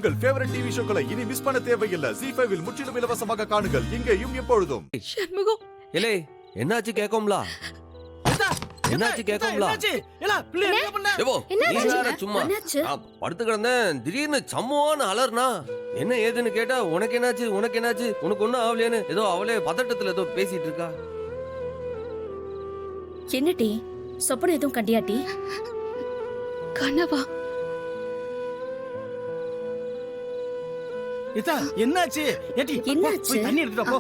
உங்கள் favourite TV ஷோக்களை இனி miss பண்ண தேவையில்லை. ZEE5 இல் முற்றிலும் இலவசமாக காணுங்கள். இங்கேயும் எப்பொழுதும். சண்முகம் ஏலே என்னாச்சு கேக்கும்ல? என்னாச்சு கேக்கும்ல? ஏவோ நீ வேற சும்மா படுத்து கிடந்தேன். திடீர்னு சம்முவான்னு அலர்னா என்ன ஏதுன்னு கேட்டா உனக்கு என்னாச்சு உனக்கு ஒண்ணும் ஆகலையேன்னு ஏதோ அவளே பதட்டத்துல ஏதோ பேசிட்டு இருக்கா. என்ன டி சொப்பனம் எதுவும் கண்டியா டி? கனவா? என்னாச்சு? தண்ணி எடுத்துட்டு போ.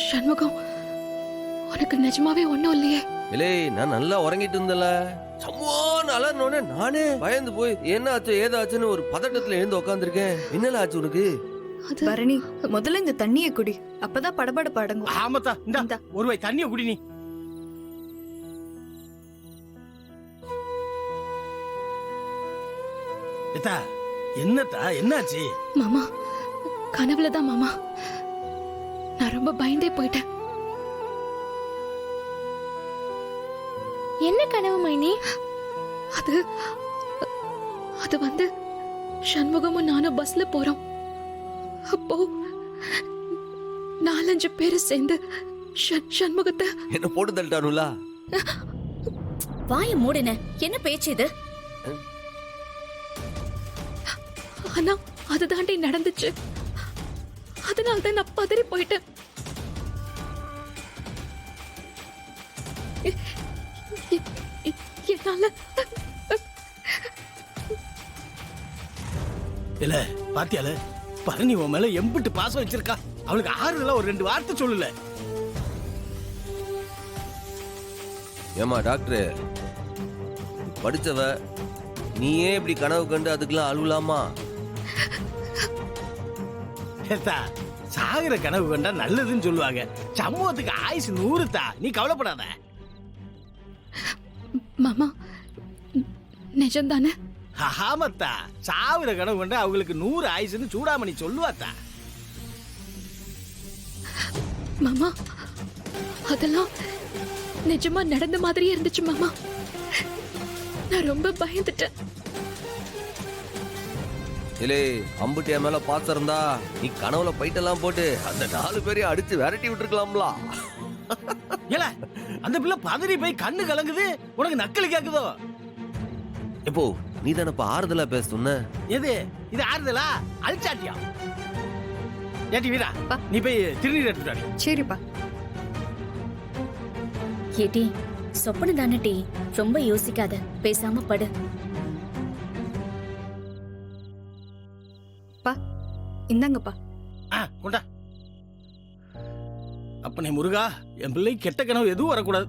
சண்முகம் உனக்கு நிஜமாவே ஒண்ணும் இல்லையே? இல்லே நான் நல்லா உறங்கிட்டு இருந்தல. சம்முவான்னு அலர்னோடனே நானே பயந்து போய் என்ன ஆச்சு ஏதாச்சுன்னு ஒரு பதட்டத்துல எழுந்து உட்காந்துருக்கேன். என்னல ஆச்சு உனக்கு? பரணி முதல்ல இந்த தண்ணியை குடி, அப்பதான் படபடப்பு அடங்கும். ஆமாத்தா இந்தா ஒரு வாய் தண்ணியை குடி நீ. என்னத்தா என்னாச்சு? மாமா கனவுலதான் மாமா. நான் ரொம்ப பயந்தே போயிட்டேன். என்ன கனவு மைனி? அது வந்து சண்முகமும் நானும் பஸ்ல போறோம். அப்போ 4-5 பேரு சேர்ந்து சண்முகத்தை என்ன போட்டு தள்ளிட்டானுல. வாய மூடுன என்ன பேச்சு இது? ஆனா அது தாண்டி நடந்துச்சு. அதனால்தான் நான் பதறி போயிட்டேன். என்னால இல்ல பாத்தியால பரணி உன் மேல எம்பிட்டு பாசம் வச்சிருக்கா. அவளுக்கு ஆறுதலா ஒரு 2 வார்த்தை சொல்லல. ஏமா டாக்டர் படிச்சவ நீயே இப்படி கனவு கண்டு அதுக்கெல்லாம் அழுவலாமா? சாகிற கனவு கண்டா நல்லதுன்னு சொல்லுவாங்க. சமூகத்துக்கு ஆயுசு 100 தா. நீ கவலைப்படாத. மாமா நிஜம்தானே? ஆமாத்தா சாவிர கனவு கண்டா அவங்களுக்கு 100 ஆயுசுன்னு சூடாமணி சொல்லுவாத்தா. மாமா அதெல்லாம் நிஜமா நடந்த மாதிரியே இருந்துச்சு மாமா. நான் ரொம்ப பயந்துட்டேன். இல்லே அம்புட்டியா மேல பாத்திருந்தா நீ கனவுல பைட்டெல்லாம் போட்டு அந்த 4 பேரையும் அடிச்சு விரட்டி விட்டுருக்கலாம்ல. ஏல அந்த பிள்ளை பதறி போய் கண்ணு கலங்குது. உனக்கு நக்கல் கேக்குதோ? எப்போ நீ தானப்ப ஆறுதலா பேசுன. எது இது ஆறுதலா? அழிச்சாட்டியா? ஏட்டி வீரா நீ போய் திருநீர் எடுத்துட்டு. சரிப்பா. ஏட்டி சொப்பனம் தானே டி, ரொம்ப யோசிக்காத, பேசாம படு. பா இந்தாங்கப்பா. கொண்டா. அப்பனே முருகா என் பிள்ளை கெட்ட கனவு எதுவும் வரக்கூடாது.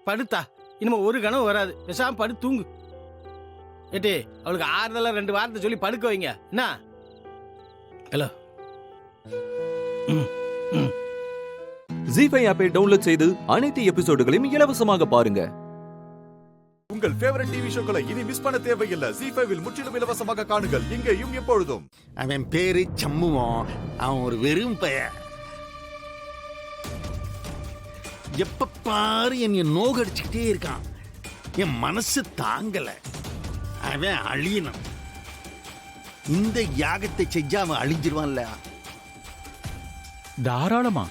படுத்தா இனிமே ஒரு கனவு வராது. பேசாம படு தூங்கு. ஏட்டே அவளுக்கு ஆறுதலா 2 வார்த்தை சொல்லி படுக்க வைங்க. என்ன ஹலோ? ZEE5 ஆப்பை டவுன்லோட் செய்து அனைத்து எபிசோடுகளையும் இலவசமாக பாருங்க. உங்கள் ஃபேவரட் டிவி ஷோக்களை இனி மிஸ் பண்ண தேவையில்லை. ZEE5 இல் முற்றிலும் இலவசமாக காணுங்கள். இங்கேயும் எப்பொழுதும். அவன் பேரு சம்முவம். அவன் ஒரு வெறும் பையன். எப்ப பாரு என்னை நோகடிச்சுக்கிட்டே இருக்கான். என் மனசு தாங்கல. அவன் அழியணும். இந்த யாகத்தை செஞ்சு அவன் அழிஞ்சிருவான்ல. தாராளமா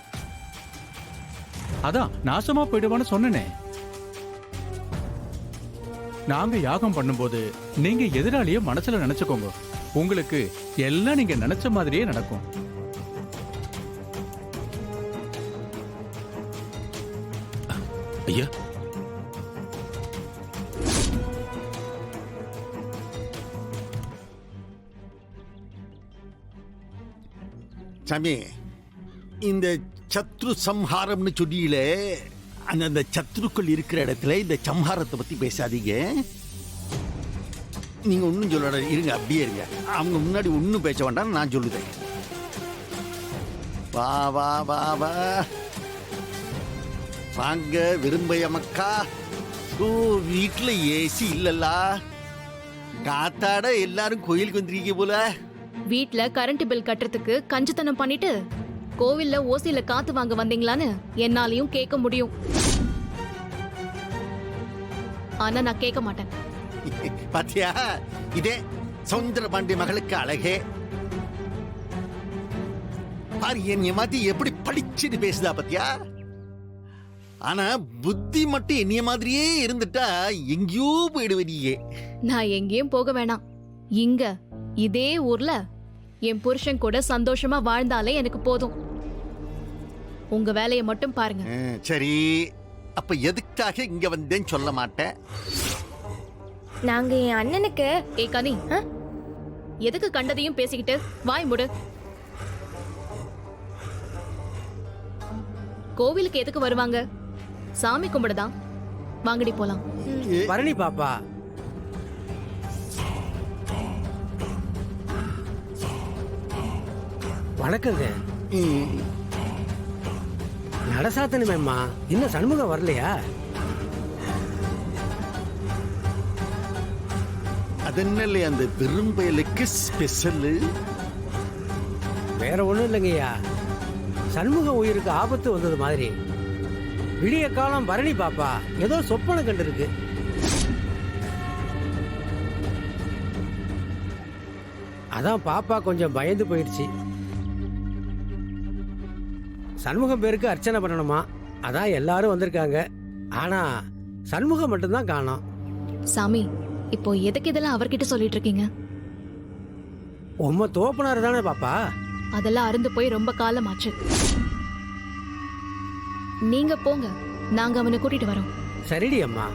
அதான் நாசமா போயிடுவான்னு சொன்னனே. நாங்க யாகம் பண்ணும்போது நீங்க எதிராளிய மனசுல நினைச்சுக்கோங்க. உங்களுக்கு எல்லாம் நீங்க நினைச்ச மாதிரியே நடக்கும். ஐயா சாமி இந்த சத்ரு சம்ஹாரம்னு சொல்லியிலே அந்த சத்ருக்கள் இருக்கிற இடத்துல இந்த சம்ஹாரத்தை பத்தி பேசாதீங்க. நீங்க ஒன்னும் சொல்ல இருங்க, அப்படியே இருங்க. அவங்க முன்னாடி ஒன்னும் பேச வேண்டாம், நான் சொல்லுதேன். வா வா வா வா வாங்க விரும்பைய மக்கா. வீட்டுல ஏசி இல்லல்ல, காத்தாட எல்லாரும் கோயிலுக்கு வந்திருக்கீங்க போல. வீட்ல கரண்ட் பில் கட்டுறதுக்கு கஞ்சத்தனம் பண்ணிட்டு கோவில்ல ஓசியில காத்து வாங்க வந்தீங்களான்னு என்னாலையும் கேட்க முடியும். ஆனா நான் கேட்க மாட்டேன். பாத்தியா, இதே சவுந்தர பாண்டிய மகளுக்கு அழகே. பாரு என்னைய மாத்தி எப்படி படிச்சுட்டு பேசுதா பாத்தியா. ஆனா புத்தி மட்டும் என்னைய மாதிரியே இருந்துட்டா எங்கேயோ போயிடுவீங்க. நான் எங்கேயும் போக வேணாம். இங்க இதே ஊர்ல என் புருஷன் கூட சந்தோஷமா வாழ்ந்தாலே எனக்கு போதும். உங்க வேலையை மட்டும் பாருங்க. சரி, அப்ப எதுக்காக இங்க வந்தேன்னு சொல்ல மாட்டேன். நாங்க என் அண்ணனுக்கு ஏய் கனி, எதுக்கு கண்டதையும் பேசிக்கிட்டு வாய் மூடு. கோவிலுக்கு எதுக்கு வருவாங்க? சாமி கும்பிடுதான். வாங்கடி போலாம். பரணி பாப்பா, வணக்கங்க. நடசாத்தனமேம்மா, இன்னும் சண்முகம் வரலையா? அதனால அந்த விரும்பலுக்கு ஸ்பெஷல் வேற ஒண்ணும் இல்லைங்கய்யா, சண்முகம் உயிருக்கு ஆபத்து வந்தது மாதிரி விடிய காலம் பரணி பாப்பா ஏதோ சொப்பனை கண்டிருக்கு. அதான் பாப்பா கொஞ்சம் பயந்து போயிடுச்சு. சண்முகம் பேருக்கு அர்ச்சனை பண்ணணுமா, அதான் எல்லாரும் வந்திருக்காங்க. ஆனா சண்முகம் மட்டும்தான் காணோம். சாமி, இப்போ எதுக்கு இதெல்லாம் அவர்கிட்ட சொல்லிட்டு இருக்கீங்க? உம்ம தோப்பனாரு தானே பாப்பா. அதெல்லாம் அருந்து போய் ரொம்ப காலம் ஆச்சு. நீங்க போங்க, நாங்க அவனை கூட்டிட்டு வரோம். சரிடி அம்மா.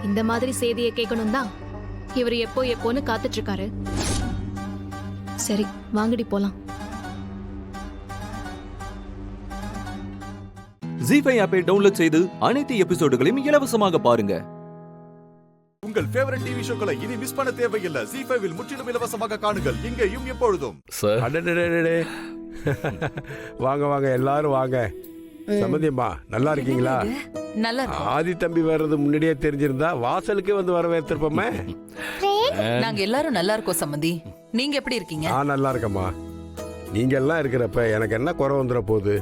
இந்த மாதிரி செய்தியை கேட்கணும் தான் இவர் எப்போன்னு காத்துட்டு இருக்காரு. சரி, வாங்கடி போலாம். ஜி5 ஆப்பை டவுன்லோட் செய்து அனைத்து எபிசோடுகளையும் இலவசமாக பாருங்க. உங்கள் ஃபேவரட் டிவி ஷோக்களை இனி மிஸ் பண்ண தேவையில்லை. ஜி5வில் முற்றிலும் இலவசமாக காணுங்கள், இங்கேயும் எப்பொழுதும். அடடடடடே. வாங்க வாங்க எல்லாரும் வாங்க. சம்மந்தியம்மா நல்லா இருக்கீங்களா? நல்லா ஆதி தம்பி வர்றது முன்னாடியே தெரிஞ்சிருந்தா வாசலுக்கே வந்து வரவேற்றிருப்போமே. நாங்க எல்லாரும் நல்லா இருக்கோம் சம்பந்தி. நீங்க எப்படி இருக்கீங்க? நல்லா இருக்கம்மா. நீங்க எல்லாம் இருக்கிறப்ப எனக்கு என்ன குறை வந்துட போகுது?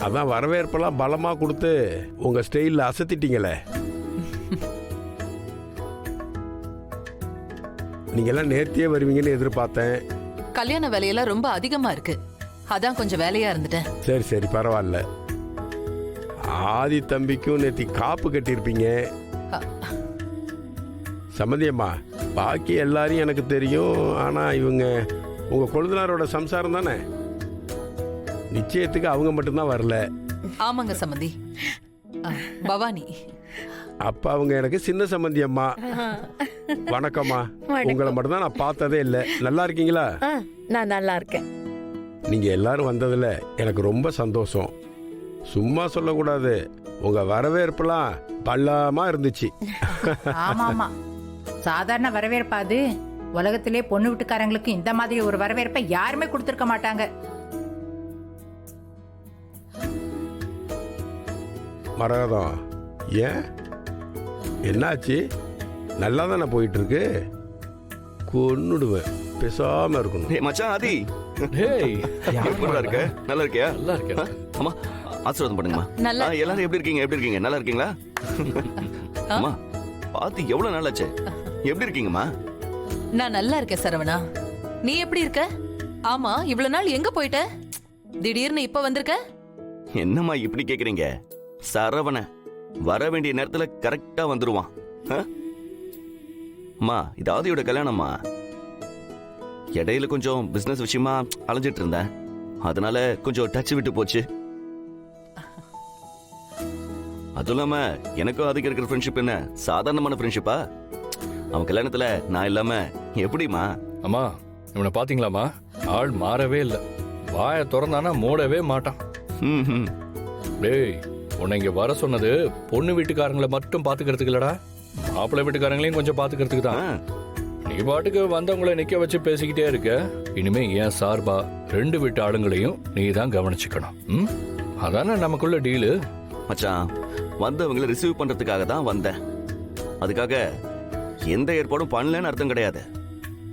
அதான் வரவேற்பெல்லாம் பலமா கொடுத்து உங்க ஸ்டைல்ல அசத்திட்டீங்களே. நீங்க எல்லாம் நேர்த்தியே வருவீங்கன்னு எதிர்பார்த்தேன். கல்யாண வேலையெல்லாம் ரொம்ப அதிகமா இருக்கு, அதான் கொஞ்சம் வேலையா இருந்துட்டேன். சரி சரி பரவாயில்ல. ஆதி தம்பிக்கும் நேத்தி காப்பு கட்டியிருப்பீங்க. சம்மந்தியம்மா, பாக்கி எல்லாரையும் எனக்கு தெரியும். ஆனா இவங்க உங்க கொழுந்தனாரோட சம்சாரம் தானே? நிச்சயத்துக்கு அவங்க மட்டும்தான் வரல. ஆமாங்க சம்பந்தி, பவானி. அப்ப அவங்க எனக்கு சின்ன சம்பந்தியம்மா. வணக்கம்மா. உங்களை மட்டும் தான் நான் பார்த்ததே இல்லை. நல்லா இருக்கீங்களா? நான் நல்லா இருக்கேன். நீங்க எல்லாரும் வந்ததுல எனக்கு ரொம்ப சந்தோஷம். சும்மா சொல்லக்கூடாது, உங்க வரவேற்பெல்லாம் பல்லாமா இருந்துச்சு. ஆமா ஆமா, சாதாரண வரவேற்பாது. உலகத்திலே பொண்ணு வீட்டுக்காரங்களுக்கு இந்த மாதிரி ஒரு வரவேற்பை யாருமே கொடுத்திருக்க மாட்டாங்க. மரகதம், ஏன் என்னாச்சு? நல்லா தானே போயிட்டு இருக்கு. கொன்னுடுவேன், பேசாம இருக்கணும். மச்சான் ஆதி, டேய், எப்படிடா இருக்க? நல்லா இருக்கியா? நல்லா இருக்கேன். அம்மா ஆசீர்வாதம் பண்ணுங்கம்மா. நல்லா. எல்லாரும் எப்படி இருக்கீங்க? எப்படி இருக்கீங்க? நல்லா இருக்கீங்களா? அம்மா பார்த்து எவ்வளவு நாள் ஆச்சு. எப்படி இருக்கீங்கம்மா? நான் நல்லா இருக்கேன் சரவணா. நீ எப்படி இருக்க? ஆமா, இவ்வளவு நாள் எங்க போயிட்ட? திடீர்னு இப்ப வந்திருக்க? என்னம்மா இப்படி கேக்குறீங்க? சரவண வர வேண்டிய நேரத்துல கரெக்டா வந்துருவான். அம்மா இது ஆதியோட கல்யாணம்மா. இடையில கொஞ்சம் பிசினஸ் விஷயமா அலைஞ்சிட்டு இருந்தேன், அதனால கொஞ்சம் டச் விட்டு போச்சு. அதுவும் இல்லாம எனக்கும் அதுக்கு இருக்கிற ஃப்ரெண்ட்ஷிப் என்ன சாதாரணமான ஃப்ரெண்ட்ஷிப்பா? அவன் கல்யாணத்துல நான் இல்லாம எப்படிமா? அம்மா, இவனை பாத்தீங்களாமா? ஆள் மாறவே இல்லை. வாயை திறந்தானா மூடவே மாட்டான். டேய், உன்னை இங்க வர சொன்னது பொண்ணு வீட்டுக்காரங்களை மட்டும் பாத்துக்கிறதுக்கு இல்லடா, மாப்பிள்ளை வீட்டுக்காரங்களையும் கொஞ்சம் பாத்துக்கிறதுக்கு தான். நீ பாட்டுக்கு வந்தவங்களை நிக்க வச்சு பேசிக்கிட்டே இருக்க. இனிமே ஏன் சார்பா 2 வீட்டு ஆளுங்களையும் நீ தான் கவனிச்சுக்கணும். அதானே நமக்குள்ள டீலு. மச்சான், வந்தவங்களை ரிசீவ் பண்றதுக்காக தான் வந்தேன். அதுக்காக எந்த ஏற்பாடும் பண்ணலன்னு அர்த்தம் கிடையாது.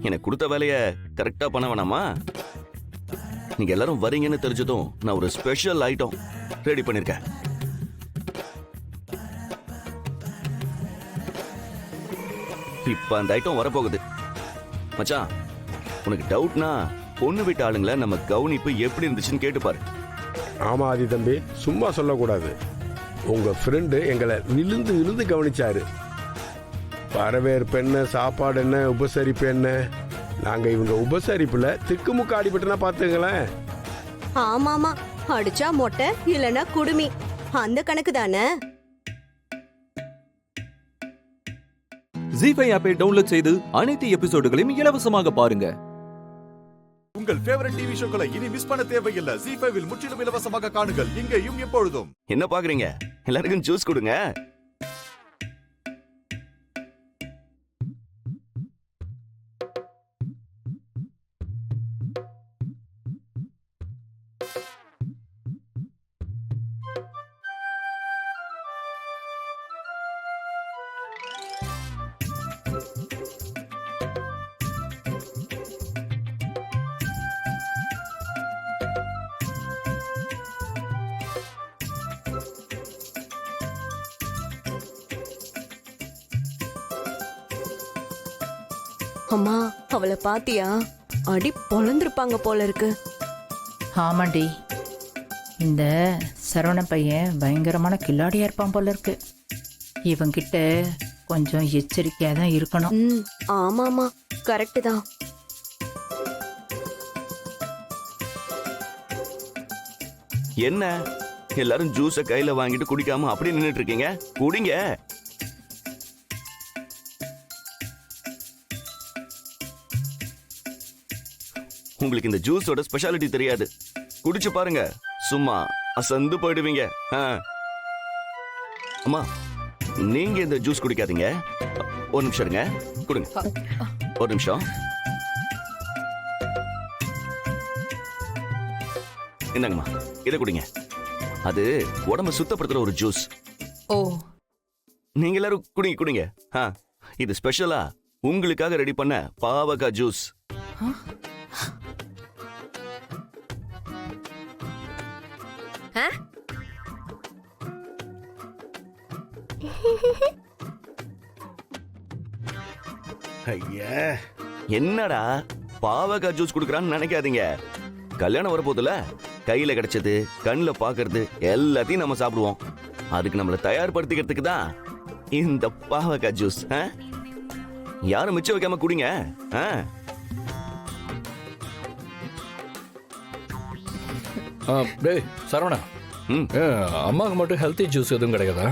எனக்கு கொடுத்த வேலையை கரெக்டா பண்ண வேணாமா? நீங்க எல்லாரும் வரீங்கன்னு தெரிஞ்சதும் நான் ஒரு ஸ்பெஷல் ஐட்டம் ரெடி பண்ணிருக்கேன். இப்ப அந்த ஐட்டம் வரப்போகுது. மச்சான், உனக்கு டவுட்னா பொண்ணு வீட்டு ஆளுங்களை நம்ம கவனிப்பு எப்படி இருந்துச்சுன்னு கேட்டு பாரு. ஆமா ஆதி தம்பி, சும்மா சொல்லக்கூடாது. உங்க ஃப்ரெண்டு எங்களை விழுந்து விழுந்து கவனிச்சாரு. வரவேற்பு என்ன, சாப்பாடு என்ன, உபசரிப்பு என்ன. நாங்க இவங்க உபசரிப்புல திக்குமுக்க அடிபட்டுனா பாத்துங்களேன். ஆமாமா, அடிச்சா மொட்டை இல்லனா குடுமி, அந்த கணக்கு தானே. ஜி5 ஆப்பை டவுன்லோட் செய்து அனைத்து எபிசோடுகளையும் இலவசமாக பாருங்க. உங்கள் ஃபேவரட் டிவி ஷோக்களை இனி மிஸ் பண்ண தேவையில்லை. ஜி5 முற்றிலும் இலவசமாக காணுங்கள் இங்கேயும் எப்பொழுதும். என்ன பாக்குறீங்க? எல்லாருக்கும் ஜூஸ் கொடுங்க. அம்மா, அவளை பாத்தியா? அடி பொழந்திருப்பாங்க போல இருக்கு. ஆமாண்டி, இந்த சரவண பையன் பயங்கரமான கில்லாடியா இருப்பான் போல இருக்கு. இவங்கிட்ட கொஞ்சம் எச்சரிக்கையா தான் இருக்கணும். ஆமாமா, கரெக்ட் தான். என்ன எல்லாரும் ஜூஸ கையில வாங்கிட்டு குடிக்காம அப்படியே நின்னுட்டு இருக்கீங்க? குடிங்க. உங்களுக்கு இந்த ஜூஸோட ஸ்பெஷாலிட்டி தெரியாது. குடிச்சு பாருங்க, சும்மா அசந்து போயிடுவீங்க. அம்மா, நீங்க இந்த ஜூஸ் குடிக்காதீங்க. ஒரு நிமிஷம் இருங்க, குடுங்க. ஒரு நிமிஷம். என்னங்கம்மா, இதை குடிங்க. அது உடம்பு சுத்தப்படுத்துற ஒரு ஜூஸ். ஓ, நீங்க எல்லாரும் குடிங்க குடிங்க. இது ஸ்பெஷலா உங்களுக்காக ரெடி பண்ண பாவக்காய் ஜூஸ். ஐயா, என்னடா பாவக்காய் ஜூஸ் குடுக்கறான்னு நினைக்காதீங்க. கல்யாணம் வரப்போதுல, கையில கிடைச்சது கண்ணுல பாக்குறது எல்லாத்தையும் நம்ம சாப்பிடுவோம். அதுக்கு நம்மள தயார்படுத்திக்கிறதுக்கு தான் இந்த பாவக்காய் ஜூஸ். யாரும் மிச்சம் வைக்காம குடிங்க. டேய் சரவணா, அம்மாவுக்கு மட்டும் ஹெல்த்தி ஜூஸ் எதுவும் கிடையாதா?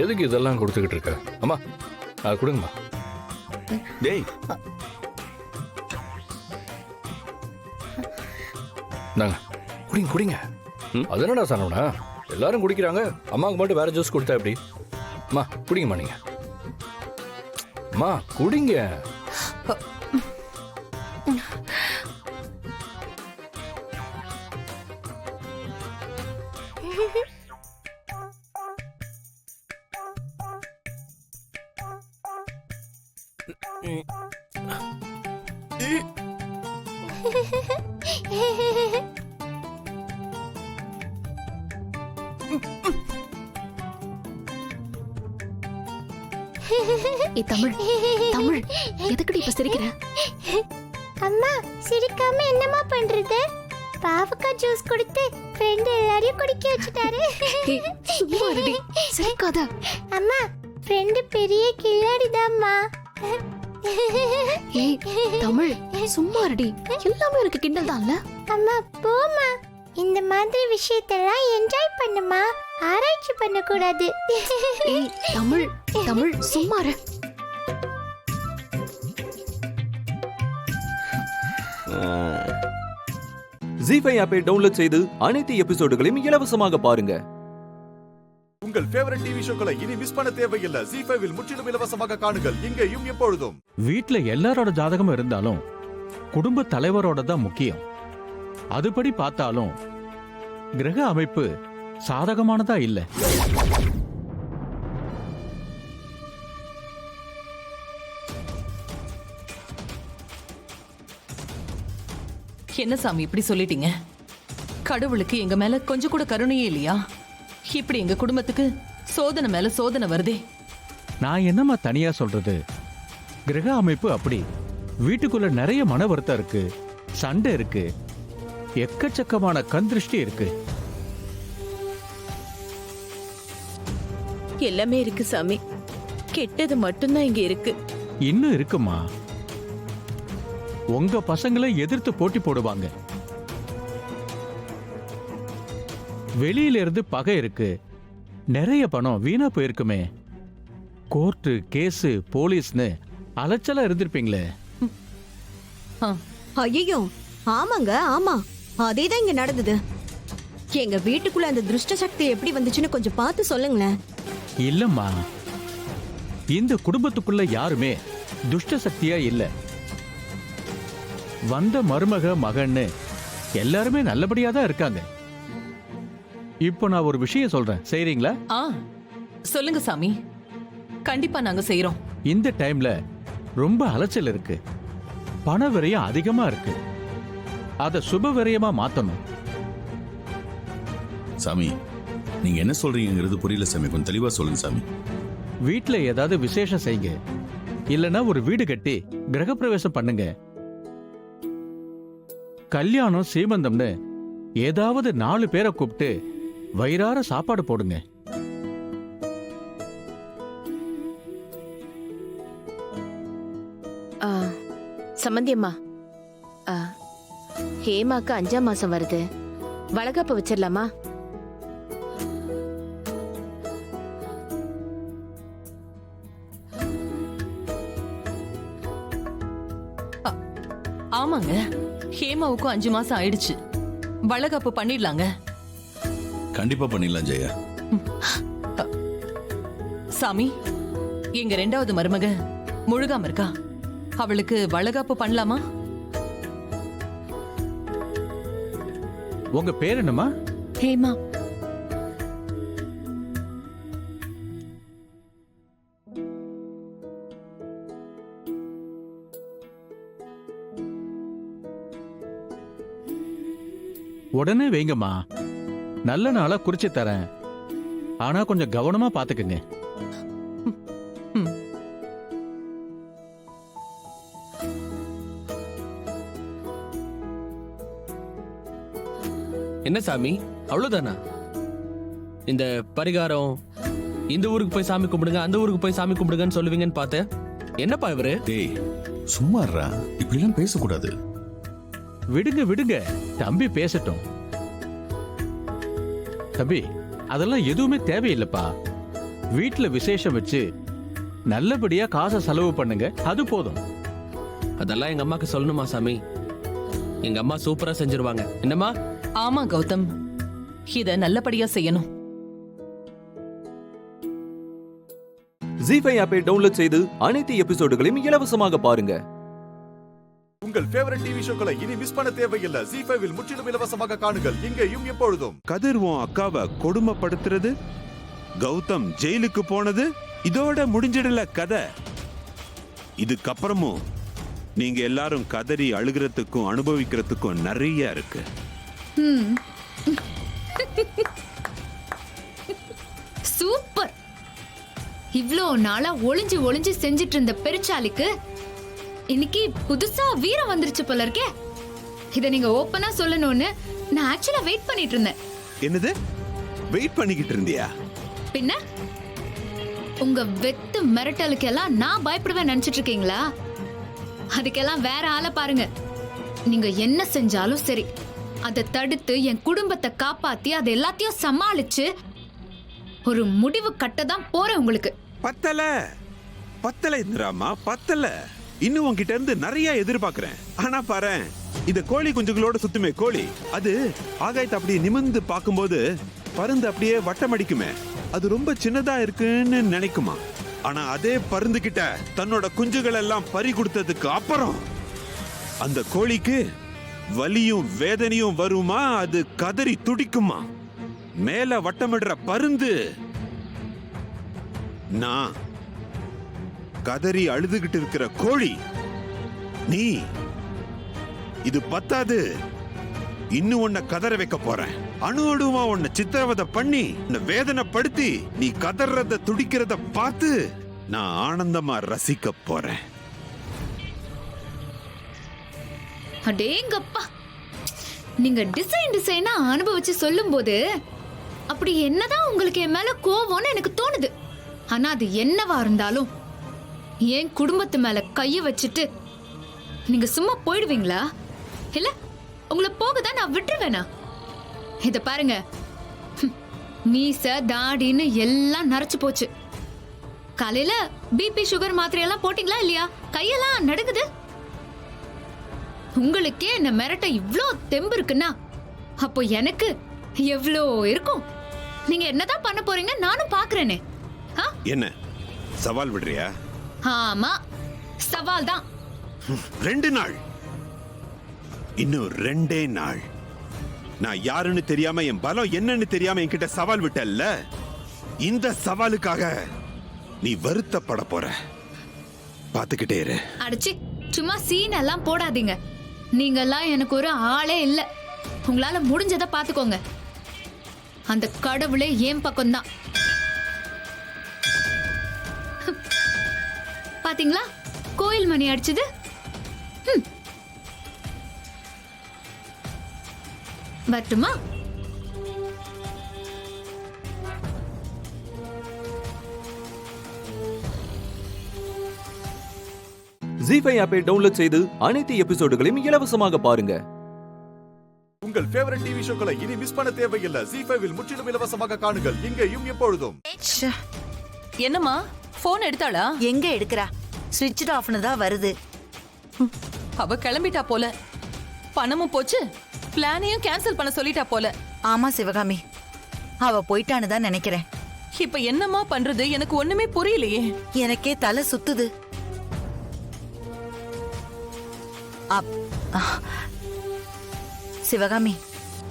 எதுக்கு இதெல்லாம் கொடுத்துக்கிட்டு இருக்க? அம்மா கொடுங்கம்மா. டேய், நாங்க குடிங்க குடிங்க. அது என்னடா சரவணா, எல்லாரும் குடிக்கிறாங்க, அம்மாவுக்கு மட்டும் வேற ஜூஸ் கொடுத்தா எப்படி? அம்மா குடிங்கம்மா. நீங்க அம்மா குடிங்க. தமிழ் தமிழ் எதுக்குடி இப்ப சிரிக்கிற? அம்மா, சிரிக்காம என்னம்மா பண்றது? பாவக்காய் ஜூஸ் கொடுத்து ஃப்ரெண்ட் எல்லாரையும் குடிக்க வச்சுட்டாரு. சும்மா இருடி, சிரிக்காத. அம்மா, ஃப்ரெண்ட் பெரிய கில்லாடிதாம்மா. ஏய் தமிழ், சும்மா இருடி, எல்லாமே எனக்கு கிண்டல் தான்ல. அம்மா போமா, இந்த மாதிரி விஷயத்தெல்லாம் என்ஜாய் பண்ணுமா, ஆராய்ச்சி பண்ண கூடாது. ஏய் தமிழ் தமிழ், சும்மா இரு. ஜி5 ஆப்பை டவுன்லோட் செய்து அனைத்து எபிசோடுகளையும் இலவசமாக பாருங்க. உங்கள் ஃபேவரட் டிவி ஷோக்களை இனி மிஸ் பண்ண தேவையில்லை. ஜி5 முற்றிலும் இலவசமாக காணுங்கள் இங்கேயும் எப்பொழுதும். வீட்ல எல்லாரோட ஜாதகமும் இருந்தாலும் குடும்ப தலைவரோட தான் முக்கியம். அதுபடி பார்த்தாலும் கிரக அமைப்பு சாதகமானதா இல்ல. என்ன சாமி இப்படி சொல்லிட்டீங்க? கடவுளுக்கு எங்க மேல கொஞ்சம் கூட கருணையே இல்லையா? இப்படி எங்க குடும்பத்துக்கு சோதனை மேல சோதனை வருதே. நான் என்னம்மா தனியா சொல்றது? கிரக அமைப்பு அப்படி. வீட்டுக்குள்ள நிறைய மன வருத்தம் இருக்கு, சண்டை இருக்கு, எக்கச்சக்கமான கண் திருஷ்டி இருக்கு. எல்லாமே இருக்கு சாமி, கெட்டது மட்டும்தான் இங்க இருக்கு. இன்னும் இருக்குமா? உங்க பசங்களை எதிர்த்து போட்டி போடுவாங்க. வெளியில இருந்து பகை இருக்கு, நிறைய பணம் வீணா போயிருக்குமே. Court, case, போலீஸ்னு அலைச்சலா இருந்திருப்பீங்களே. ஐயோ, ஆமாங்க, ஆமா, அதேதான் இங்க நடந்தது. எங்க வீட்டுக்குள்ள அந்த துஷ்ட சக்தி எப்படி வந்துச்சுன்னு கொஞ்சம் பார்த்து சொல்லுங்களேன். இல்லம்மா, இந்த குடும்பத்துக்குள்ள யாருமே துஷ்ட சக்தியா இல்ல. வந்த மருமக மகன்னு எல்லாருமே நல்லபடியா தான் இருக்காங்க. இப்போ நான் ஒரு விஷயம் சொல்றேன், செய்றீங்களா? சொல்லுங்க சாமி, கண்டிப்பா நாங்க செய்யறோம். இந்த டைம்ல ரொம்ப அலைச்சல் இருக்கு, பண விரயம் அதிகமா இருக்கு. அத சுப விரயமா மாத்தணும். சாமி, நீங்க என்ன சொல்றீங்கிறது புரியல சாமி, கொஞ்சம் தெளிவா சொல்லுங்க சாமி. வீட்ல ஏதாவது விசேஷம் செய்யுங்க, இல்லனா ஒரு வீடு கட்டி கிரகப்பிரவேசம் பண்ணுங்க. கல்யாணம், சீமந்தம்னு ஏதாவது 4 பேரை கூப்பிட்டு வயிறார சாப்பாடு போடுங்க. சம்பந்தியம்மா, ஹேமாக்கு 5ஆம் மாசம் வருது, வளகாப்பு வச்சிடலாமா? ஆமாங்க, ஹேமாவுக்கும் 5 மாசம் ஆயிடுச்சு. வளகாப்பு பண்ணிடலாங்க. கண்டிப்பா பண்ணிடலாம் ஜெயா. சாமி, எங்க 2வது மருமக முழுகாம இருக்கா, அவளுக்கு வளகாப்பு பண்ணலாமா? உங்க பேர் என்னம்மா? ஹேமா. உடனே வைங்கம்மா, நல்ல நாளா குறிச்சு தரேன். ஆனா கொஞ்சம் கவனமா பாத்துக்குங்க. என்ன சாமி, அவ்வளவுதானா? இந்த பரிகாரம், இந்த ஊருக்கு போய் சாமி கும்பிடுங்க, அந்த ஊருக்கு போய் சாமி கும்பிடுங்கன்னு சொல்லுவீங்கன்னு பார்த்தேன். என்னப்பா இவரு? டேய் சும்மாறா, இப்படி எல்லாம் பேசக்கூடாது. விடுங்க விடுங்க, தம்பி பேசட்டும். தம்பி, அதெல்லாம் எதுவுமே தேவையில்லைப்பா. வீட்டுல விசேஷம் வச்சு நல்லபடியா காசை செலவு பண்ணுங்க, அது போதும். அதெல்லாம் எங்க அம்மாக்கு சொல்லணுமா சாமி? எங்க அம்மா சூப்பரா செஞ்சிருவாங்க. என்னம்மா? ஆமா கௌதம், இத நல்லபடியா செய்யணும். ஜி5 ஆப்பை டவுன்லோட் செய்து அனைத்து எபிசோடுகளையும் இலவசமாக பாருங்க. உங்கள் ஃபேவரட் டிவி ஷோக்களை இனி மிஸ் பண்ண தேவையில்லை. ஜி5 முற்றிலும் இலவசமாக காணுங்கள், இங்கேயும் எப்பொழுதும். கதிர்வோம் அக்காவை கொடுமைப்படுத்துறது, கௌதம் ஜெயிலுக்கு போனது, இதோட முடிஞ்சிடல கதை. இதுக்கப்புறமும் நீங்க எல்லாரும் கதறி அழுகிறதுக்கும் அனுபவிக்கிறதுக்கும் நிறைய இருக்கு. சூப்பர். இவ்ளோ நாளா ஒளிஞ்சு ஒளிஞ்சு செஞ்சிட்டு இருந்த பெருச்சாலிக்கு இன்னைக்கு புதுசா வீரம் வந்துருச்சு போல இருக்கே. இத நீங்க ஓப்பனா சொல்லணும்னு நான் ஆக்சுவலா வெயிட் பண்ணிட்டு இருந்தேன். என்னது வெயிட் பண்ணிக்கிட்டு இருந்தியா? பின்ன உங்க வெத்து மிரட்டலுக்கெல்லாம் நான் பயப்படுவேன் நினைச்சிட்டு இருக்கீங்களா? அதுக்கெல்லாம் வேற ஆளை பாருங்க. நீங்க என்ன செஞ்சாலும் சரி, அதை தடுத்து என் குடும்பத்தை காப்பாத்தி அதை எல்லாத்தையும் சமாளிச்சு ஒரு முடிவு கட்டதான் போறேன். உங்களுக்கு பத்தல பத்தல இந்திராமா, பத்தல. இன்னும் உன்கிட்ட இருந்து நிறைய எதிர்பார்க்கிறேன். ஆனா பாரு, இந்த கோழி குஞ்சுகளோட சுத்துமே கோழி, அது ஆகாயத்தை அப்படியே நிமிர்ந்து பார்க்கும்போது பருந்து அப்படியே வட்டமடிக்குமே, அது ரொம்ப சின்னதா இருக்குன்னு நினைக்குமா. ஆனா அதே பருந்து கிட்ட தன்னோட குஞ்சுகள் எல்லாம் பறி கொடுத்ததுக்கு அப்புறம் அந்த கோழிக்கு வலியும் வேதனையும் வருமா, அது கதறி துடிக்குமா. மேல வட்டமிடுற பருந்து நான் கதறி அழுதுகிட்டு இருக்கிற கோழி நீ. இது பத்தாது, இன்னும் உன்னை கதற வைக்க போறேன். அணு அணுவா உன்னை சித்திரவதை பண்ணி உன்னை வேதனைப்படுத்தி நீ கதறத துடிக்கிறத பார்த்து நான் ஆனந்தமா ரசிக்க போறேன். அடேங்கப்பா, நீங்க டிசைனா அனுபவிச்சு சொல்லும்போது அப்படி என்னதான் உங்களுக்கு என் மேல கோவம்னு எனக்கு தோணுது. ஆனா அது என்னவா இருந்தாலும் என் குடும்பத்து மேல கைய வச்சுட்டு நீங்க சும்மா போயிடுவீங்களா? இல்ல உங்களை போகதான் நான் விட்டுருவேனா? இத பாருங்க, மீச தாடின்னு எல்லாம் நரைச்சு போச்சு. காலையில பிபி சுகர் மாத்திரையெல்லாம் போட்டீங்களா இல்லையா? கையெல்லாம் நடுங்குது. உங்களுக்கே என்ன மிரட்ட இவ்ளோ தெம்பு இருக்குன்னா அப்போ எனக்கு எவ்வளோ இருக்கும்? நீங்க என்னதான் பண்ண போறீங்க நானும் பாக்குறேனே. என்ன சவால் விடுறியா? ஆமா, சவால் தான். 2 நாள், இன்னும் 2 நாள். நான் யாருன்னு தெரியாம, என் பலம் என்னன்னு தெரியாம என்கிட்ட சவால் விட்டல்ல, இந்த சவாலுக்காக நீ வருத்தப்பட போற. பாத்துக்கிட்டே இரு. அடிச்சு சும்மா சீன் எல்லாம் போடாதீங்க. நீங்கெல்லாம் எனக்கு ஒரு ஆளே இல்ல. உங்களால முடிஞ்சதை பாத்துக்கோங்க. அந்த கடவுளே ஏன் பக்கம்தான். பாத்தீங்களா கோயில் மணி அடிச்சது? வரட்டுமா? ஜீஃபை ஆப்பை டவுன்லோட் செய்து அனைத்து எபிசோடுகளையும் இலவசமாக பாருங்க. உங்கள் ஃபேவரட் டிவி ஷோக்களை இனி மிஸ் பண்ண தேவையில்லை. ஜீஃபைவில் முற்றிலும் இலவசமாக காணுங்கள், இங்கேயும் எப்பொழுதும். என்னம்மா போன் எடுத்தாளா? எங்க எடுக்கிறா? ஸ்விட்ச் ஆஃப்னு தான் வருது. அவ கிளம்பிட்டா போல. பணமும் போச்சு, பிளானையும் கேன்சல் பண்ண சொல்லிட்டா போல. ஆமா சிவகாமி, அவ போயிட்டான்னு தான் நினைக்கிறேன். இப்ப என்னம்மா பண்றது? எனக்கு ஒண்ணுமே புரியலையே. எனக்கே தலை சுத்துது. சிவகாமி,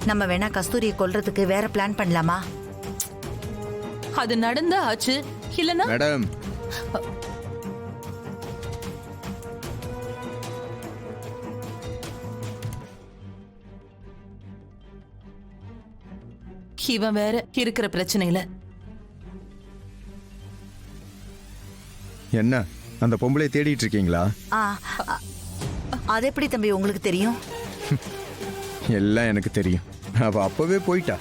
நம்ம வேணா கஸ்தூரியை கொல்றதுக்கு வேற பிளான் பண்ணலாமா? அது நடந்தா ஆச்சு, இல்லனா மேடம் இவன் வேற இருக்கிற பிரச்சனையில. என்ன அந்த பொம்பளை தேடிட்டு இருக்கீங்களா? அது எப்படி தம்பி உங்களுக்கு தெரியும்? எல்லாம் எனக்கு தெரியும். அவ அப்பவே போயிட்டா.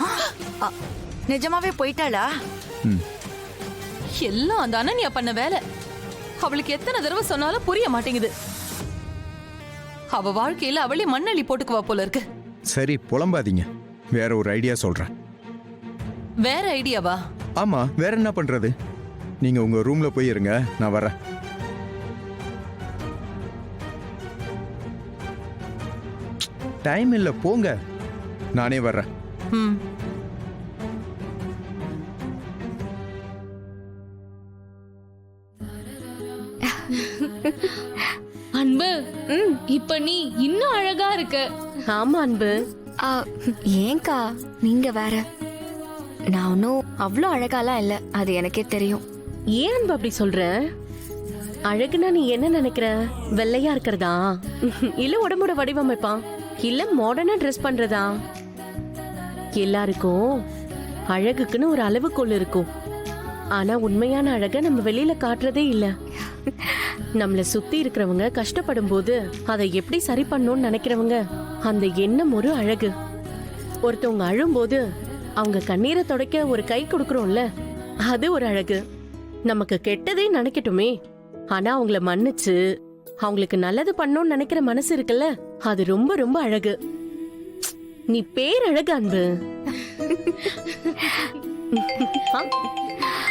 நிஜமாவே போயிட்டாளா? எல்லாம் அந்த அனன்யா பண்ண வேலை. அவளுக்கு எத்தனை தடவை சொன்னாலும் புரிய மாட்டேங்குது. அவ வாழ்க்கையில அவளே மண்ணள்ளி போட்டுக்குவா போல இருக்கு. சரி புலம்பாதீங்க, வேற ஒரு ஐடியா சொல்றேன். வேற ஐடியாவா? ஆமா, வேற என்ன பண்றது? நீங்க உங்க ரூம்ல போய் இருங்க, நான் வரேன். டைம் இல்ல, போங்க, நானே வர்றேன். அன்பு, இப்ப நீ இன்னும் அழகா இருக்க. ஆமா அன்பு. ஏங்கா நீங்க வேற. நான் ஒன்னும் அவ்வளோ அழகாலாம் இல்ல, அது எனக்கே தெரியும். ஏன் அன்பு அப்படி சொல்ற? அழகுனா நீ என்ன நினைக்கிற? வெள்ளையா இருக்கிறதா, இல்ல உடம்போட வடிவமைப்பா, இல்ல மாடர்னா ட்ரெஸ் பண்றதா? எல்லாருக்கும் அழகுக்குன்னு ஒரு அளவுகோல் இருக்கும். ஆனா உண்மையான அழக நம்ம வெளியில காட்டுறதே இல்ல. நம்மள சுத்தி இருக்கிறவங்க கஷ்டப்படும் போது அதை எப்படி சரி பண்ணணும்னு நினைக்கிறவங்க, அந்த எண்ணம் ஒரு அழகு. ஒருத்தவங்க அழும்போது அவங்க கண்ணீரை துடைக்க ஒரு கை கொடுக்கறோம்ல, அது ஒரு அழகு. நமக்கு கெட்டதே நினைக்கட்டுமே, ஆனா அவங்கள மன்னிச்சு அவங்களுக்கு நல்லது பண்ணணும்னு நினைக்கிற மனசு இருக்குல்ல, அது ரொம்ப ரொம்ப அழகு. நீ பேரழகு அன்பு.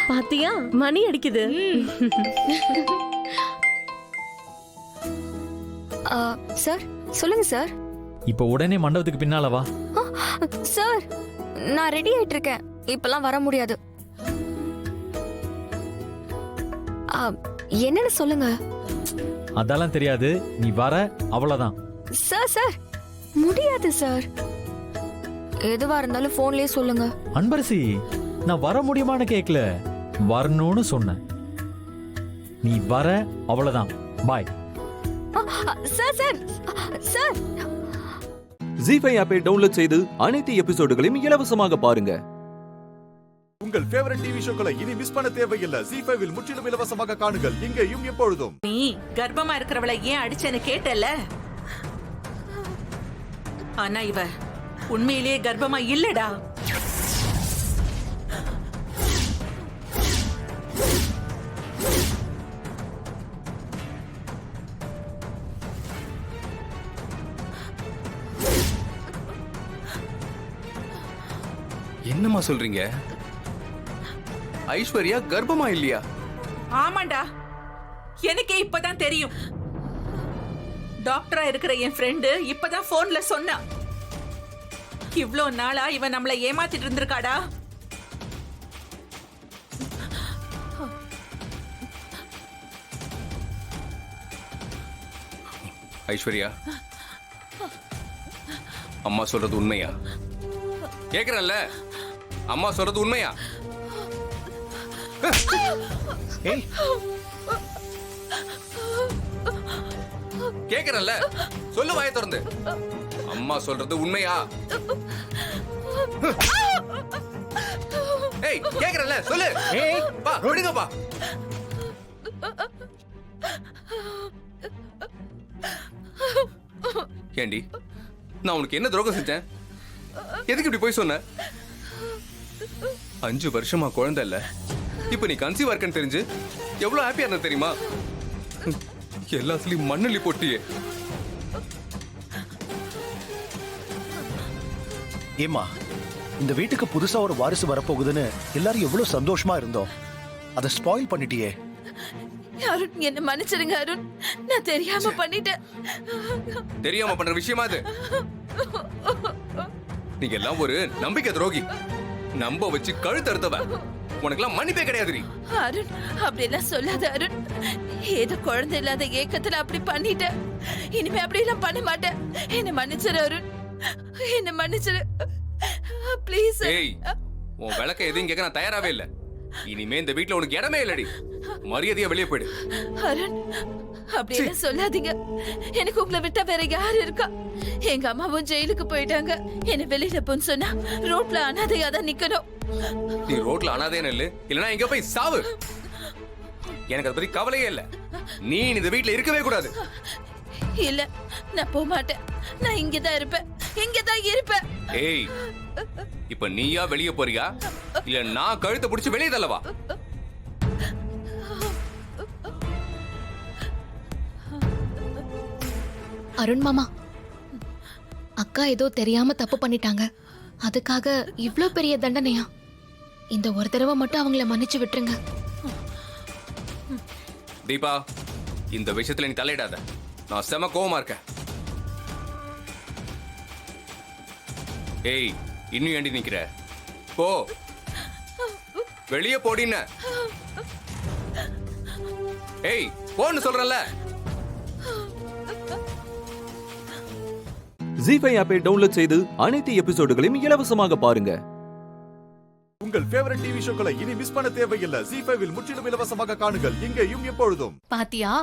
பாத்தியா, மணி அடிக்குது. சார் சொல்லுங்க சார். இப்ப உடனே மண்டபத்துக்கு பின்னால வா. சார் நான் ரெடி ஆயிட்டு இருக்கேன், இப்பெல்லாம் வர முடியாது. என்னன்னு சொல்லுங்க. அதெல்லாம் தெரியாது, நீ வர அவ்வளவுதான். சார் சார் முடியாது சார், எதுவா இருந்தாலும் போன்லயே சொல்லுங்க. அன்பரசி, நான் வர முடியுமான்னு கேட்கல, வரணும்னு சொன்னேன். நீ வர அவ்வளவுதான். பாய். Sir sir sir. ஜீஃபை ஆப்பை டவுன்லோட் செய்து அனைத்து எபிசோடுகளையும் இலவசமாக பாருங்க. உங்கள் ஃபேவரட் டிவி ஷோக்களை இனி மிஸ் பண்ண தேவையில்லை. ஜீஃபைவில் முற்றிலும் இலவசமாக காணுங்கள், இங்கேயும் எப்பொழுதும். நீ கர்ப்பமா இருக்கிறவளை ஏன் அடிச்சேன்னு கேட்டல? ஆனா இவ உண்மையிலேயே கர்ப்பமா இல்லடா. என்னம்மா சொல்றீங்க? ஐஸ்வர்யா கர்ப்பமா இல்லையா? ஆமாண்டா, எனக்கே இப்பதான் தெரியும். டாக்டரா இருக்கிற என் ஃப்ரெண்டு இப்பதான் போன்ல சொன்னா. இவ்ளோ நாளா இவன் நம்மள ஏமாத்திட்டு இருந்திருக்காடா. ஐஸ்வர்யா, அம்மா சொல்றது உண்மையா? கேக்குறல்ல, அம்மா சொல்றது உண்மையா? கேக்குறல்ல, சொல்லு வாயை திறந்து. அம்மா சொல்றது உண்மையா? ஏய், கேக்குறல்ல, சொல்லு. பா, விடுங்கப்பா. ஏண்டி, நான் உனக்கு என்ன துரோகம் செஞ்சேன்? எதுக்கு இப்படி போய் சொன்ன? 5 வருஷமா குழந்தை இல்ல, இப்ப நீ கன்சீவ் இருக்கன்னு தெரிஞ்சு எவ்வளவு ஹாப்பியா இருந்த தெரியுமா? எல்லாத்துலயும் மண்ணள்ளி போட்டியே. ஏமா, இந்த வீட்டுக்கு புதுசா ஒரு வாரிசு வரப்போகுதுன்னு எல்லாரும் எவ்வளவு சந்தோஷமா இருந்தோம். அதை ஸ்பாயில் பண்ணிட்டியே. அருண், என்ன மன்னிச்சிருங்க அருண், நான் தெரியாம பண்ணிட்டேன். தெரியாம பண்ற விஷயமா அது? நீங்க எல்லாம் ஒரு நம்பிக்கை துரோகி. நம்ப வச்சு கழுத்து அறுத்தவ. உனக்கெல்லாம் மன்னிப்பே கிடையாது. அருண், அப்படி எல்லாம் சொல்லாத அருண். ஏதோ குழந்தை இல்லாத ஏக்கத்துல அப்படி பண்ணிட்டேன். இனிமே அப்படி எல்லாம் பண்ண மாட்டேன். என்ன மன்னிச்சிரு அருண், என்ன மன்னிச்சிரு ப்ளீஸ். ஏய், உன் விளக்க எதையும் கேட்க நான் தயாராவே இல்ல. இனிமே இந்த வீட்டுல உனக்கு இடமே இல்லடி. மரியாதையா வெளியே போயிடு. அருண், அப்படி எல்லாம் சொல்லாதீங்க. எனக்கு உங்களை விட்டா வேற யாரு இருக்கா? எங்க அம்மாவும் ஜெயிலுக்கு போயிட்டாங்க. என்ன வெளியில போன்னு சொன்னா ரோட்ல அனாதையா தான் நிக்கணும். நீ ரோட்ல அனாதையா நில்லு, இல்லனா எங்க போய் சாவு. எனக்கு அதை பத்தி கவலையே இல்ல. நீ இந்த வீட்டுல இருக்கவே கூடாது. இல்ல, நான் போக மாட்டேன். நான் இங்கதான் இருப்பேன், இங்கதான் இருப்பேன். ஏய், இப்ப நீயா வெளியே போறியா, இல்ல நான் கழுத்தை பிடிச்சு வெளியே தள்ளவா? அருண் மாமா, அக்கா ஏதோ தெரியாம தப்பு பண்ணிட்டாங்க. அதுக்காக இவ்ளோ பெரிய தண்டனையா? இந்த ஒரு தடவை மட்டும் அவங்கள மன்னிச்சு விட்டுருங்க. தீபா, இந்த விஷயத்துல நீ தலையிடாத. நான் செம கோவமா இருக்கேன். ஏய், இன்னும் ஏண்டி நிக்கிற? போ, வெளியே போடின. ஏய், போன்னு சொல்றல. ஜீ5 ஆப்பை டவுன்லோட் செய்து அனைத்து எபிசோடுகளையும் இலவசமாக பாருங்க. உங்கள் ஃபேவரட் டிவி ஷோக்களை இனி மிஸ் பண்ண தேவையில்லை. ஜீ5 முற்றிலும் இலவசமாக காணுங்கள், இங்கேயும் எப்பொழுதும். பாத்தியா,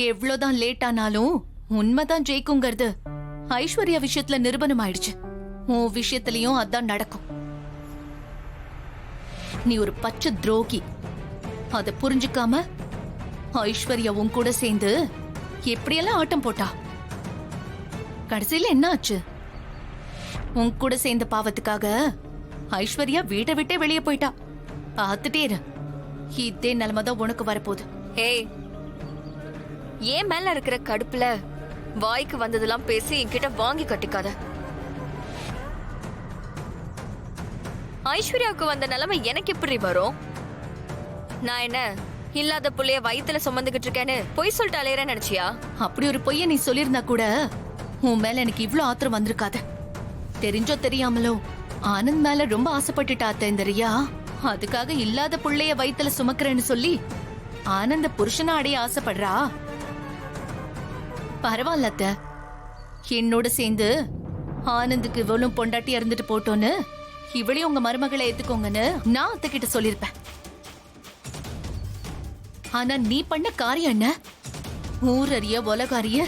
எவ்வளவுதான் லேட் ஆனாலும் உண்மைதான் ஜெயிக்குங்கிறது ஐஸ்வர்யா விஷயத்துல நிரூபணம் ஆயிடுச்சு. உன் விஷயத்திலயும் அதான் நடக்கும். நீ ஒரு பச்சை துரோகி. அத புரிஞ்சுக்காம ஐஸ்வர்யா உன் கூட சேர்ந்து எப்படியெல்லாம் ஆட்டம் போட்டா. கடைசியில என்ன ஆச்சு? உன் கூட சேர்ந்த பாவத்துக்காக ஐஸ்வர்யா வீட்டை விட்டே வெளியே போயிட்டா. பார்த்துட்டே இரு, இதே நிலைமைதான் உனக்கு வரப்போகுது. ஏய், ஏன் மேல இருக்கிற கடுப்புல வாய்க்கு வந்ததெல்லாம் பேசி என்கிட்ட வாங்கி கட்டிக்காத. ஐஸ்வர்யாவுக்கு வந்த நிலைமை எனக்கு எப்படி வரும்? நான் என்ன இல்லாத புள்ளைய வயித்துல சுமந்துகிட்டு இருக்கேன்னு பொய் சொல்லிட்டு அலையறேன்னு நினைச்சியா? அப்படி ஒரு பொய்ய நீ சொல்லியிருந்தா கூட உன் மேல எனக்கு இவ்ளோ ஆத்திரம் வந்திருக்காது. தெரிஞ்சோ தெரியாமலோ ஆனந்த் மேல ரொம்ப ஆசைப்பட்டுட்டா இந்த ரியா. அதுக்காக இல்லாத புள்ளைய வயித்துல சுமக்கிறேன்னு சொல்லி ஆனந்த புருஷனா அடைய ஆசைப்படுறா. பரவாயில்ல அத்தை, என்னோட சேர்ந்து ஆனந்துக்கு இவளும் பொண்டாட்டி இருந்துட்டு போட்டோன்னு இவளையும் உங்க மருமகளை ஏத்துக்கோங்கன்னு நான் அத்தை கிட்ட சொல்லிருப்பேன். ஆனா நீ பண்ண காரியம் என்ன? ஊரறிய உலகாரிய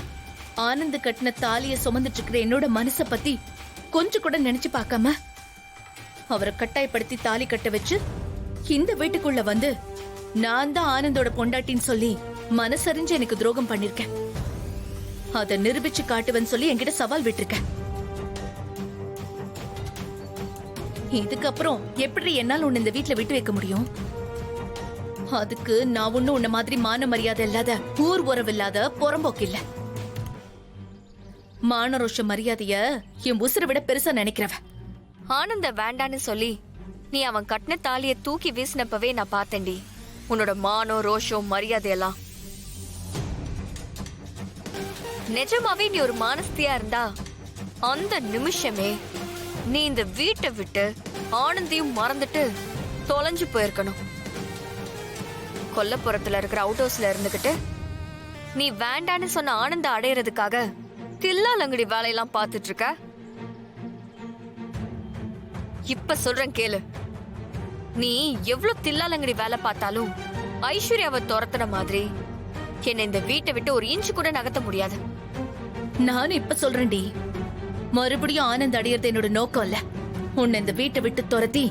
ஆனந்த் கட்டின தாலிய சுமந்துட்டு இருக்கிற என்னோட மனச பத்தி கொஞ்சம் கூட நினைச்சு பார்க்காம அவரை கட்டாயப்படுத்தி தாலி கட்ட வச்சு இந்த வீட்டுக்குள்ள வந்து நான் தான் ஆனந்தோட பொண்டாட்டின்னு சொல்லி மனசறிஞ்சு எனக்கு துரோகம் பண்ணிருக்கேன். அதை நிரூபிச்சு காட்டுவேன்னு சொல்லி என்கிட்ட சவால் விட்டுருக்கேன். இதுக்கப்புறம் எப்படி என்னால உன்னை இந்த வீட்ல விட்டு வைக்க முடியும்? அதுக்கு நான் ஒண்ணும் உன்ன மாதிரி மான மரியாதை இல்லாத, ஊர் உறவு இல்லாத புறம்போக்கு இல்ல. மானரோஷ மரியாதைய என் உசுரை விட பெருசா நினைக்கிறவ. ஆனந்த வேண்டான்னு சொல்லி நீ அவன் கட்டின தாலிய தூக்கி வீசினப்பவே நான் பார்த்தேன்டி உன்னோட மானம் ரோஷம் மரியாதையெல்லாம். நிஜமாவே நீ ஒரு மானஸ்தியா இருந்தா அந்த நிமிஷமே நீ இந்த வீட்டை விட்டு ஆனந்தையும் மறந்துட்டு தொலைஞ்சு போயிருக்கணும். கொல்லப்புறத்துல இருக்கிற அவுட் ஹவுஸ்ல இருந்துகிட்டு நீ வேண்டான்னு சொன்ன ஆனந்த அடையறதுக்காக தில்லாலங்கடி வேலையெல்லாம் பார்த்துட்டு இருக்க. இப்ப சொல்றேன் கேளு, நீ எவ்வளவு தில்லாலங்கடி வேலை பார்த்தாலும் ஐஸ்வர்யாவை துரத்துற மாதிரி என்ன இந்த வீட்டை விட்டு ஒரு இன்ச்சு கூட நகர்த்த முடியாது. நான் இப்ப சொல்றேன்டி, மறுபடியும் ஆனந்த் அடையறது என்னோட நோக்கம் இல்ல. உன்னை இந்த வீட்டை விட்டு துரத்தி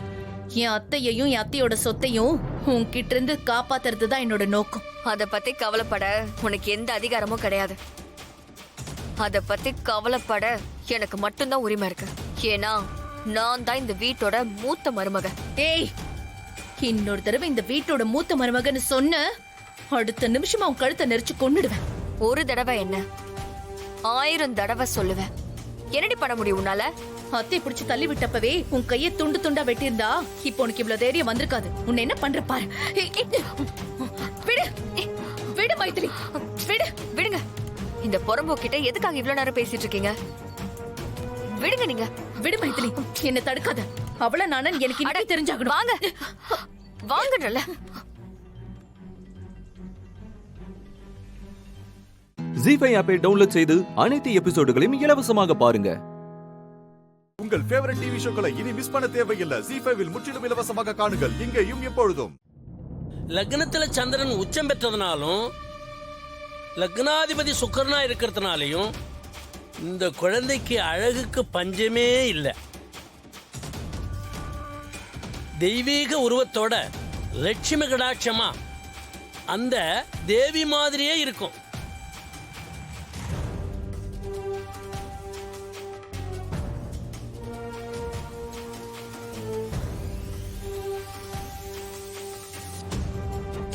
என் அத்தையையும் என் அத்தையோட சொத்தையும் உன்கிட்ட இருந்து காப்பாத்துறதுதான் என்னோட நோக்கம். அத பத்தி கவலைப்பட உனக்கு எந்த அதிகாரமும் கிடையாது. அத பத்தி கவலைப்பட எனக்கு மட்டும்தான் உரிமை இருக்கு. ஏன்னா நான் தான் இந்த வீட்டோட மூத்த மருமக. ஏய், இன்னொரு தடவை இந்த வீட்டோட மூத்த மருமகன்னு சொன்ன அடுத்த நிமிஷம் அவன் கழுத்தை நெரிச்சு கொன்னுடுவேன். ஒரு தடவை என்ன 1000 தடவை சொல்லுவேன். என்னடி பண்ண முடியும் உன்னால? அத்தை பிடிச்சு தள்ளி விட்டப்பவே உன் கையை துண்டு துண்டா வெட்டியிருந்தா இப்போ உனக்கு இவ்வளவு தைரியம் வந்திருக்காது. உன்னை என்ன பண்ற பாரு. விடு விடு மைதிலி, விடு. விடுங்க. இந்த புறம்போக்கிட்ட எதுக்காக இவ்வளவு நேரம் பேசிட்டு இருக்கீங்க? விடுங்க நீங்க. விடு மைதிலி, என்ன தடுக்காத. அவள நானன் எனக்கு இன்னைக்கு தெரிஞ்சாகணும். வாங்க வாங்கன்றல. ஜீஃபை ஆப்பை டவுன்லோட் செய்து அனைத்து எபிசோடுகளையும் இலவசமாக பாருங்க. உங்கள் ஃபேவரட் டிவி ஷோக்களை இனி மிஸ் பண்ண தேவையில்லை. ஜீஃபைவில் முற்றிலும் இலவசமாக காணுங்கள், இங்கேயும் எப்பொழுதும். லக்னத்துல சந்திரன் உச்சம் பெற்றதுனாலும் லக்னாதிபதி சுக்கரனா இருக்கிறதுனாலையும் இந்த குழந்தைக்கு அழகுக்கு பஞ்சமே இல்லை. தெய்வீக உருவத்தோட லட்சுமி கடாட்சமா அந்த தேவி மாதிரியே இருக்கும்.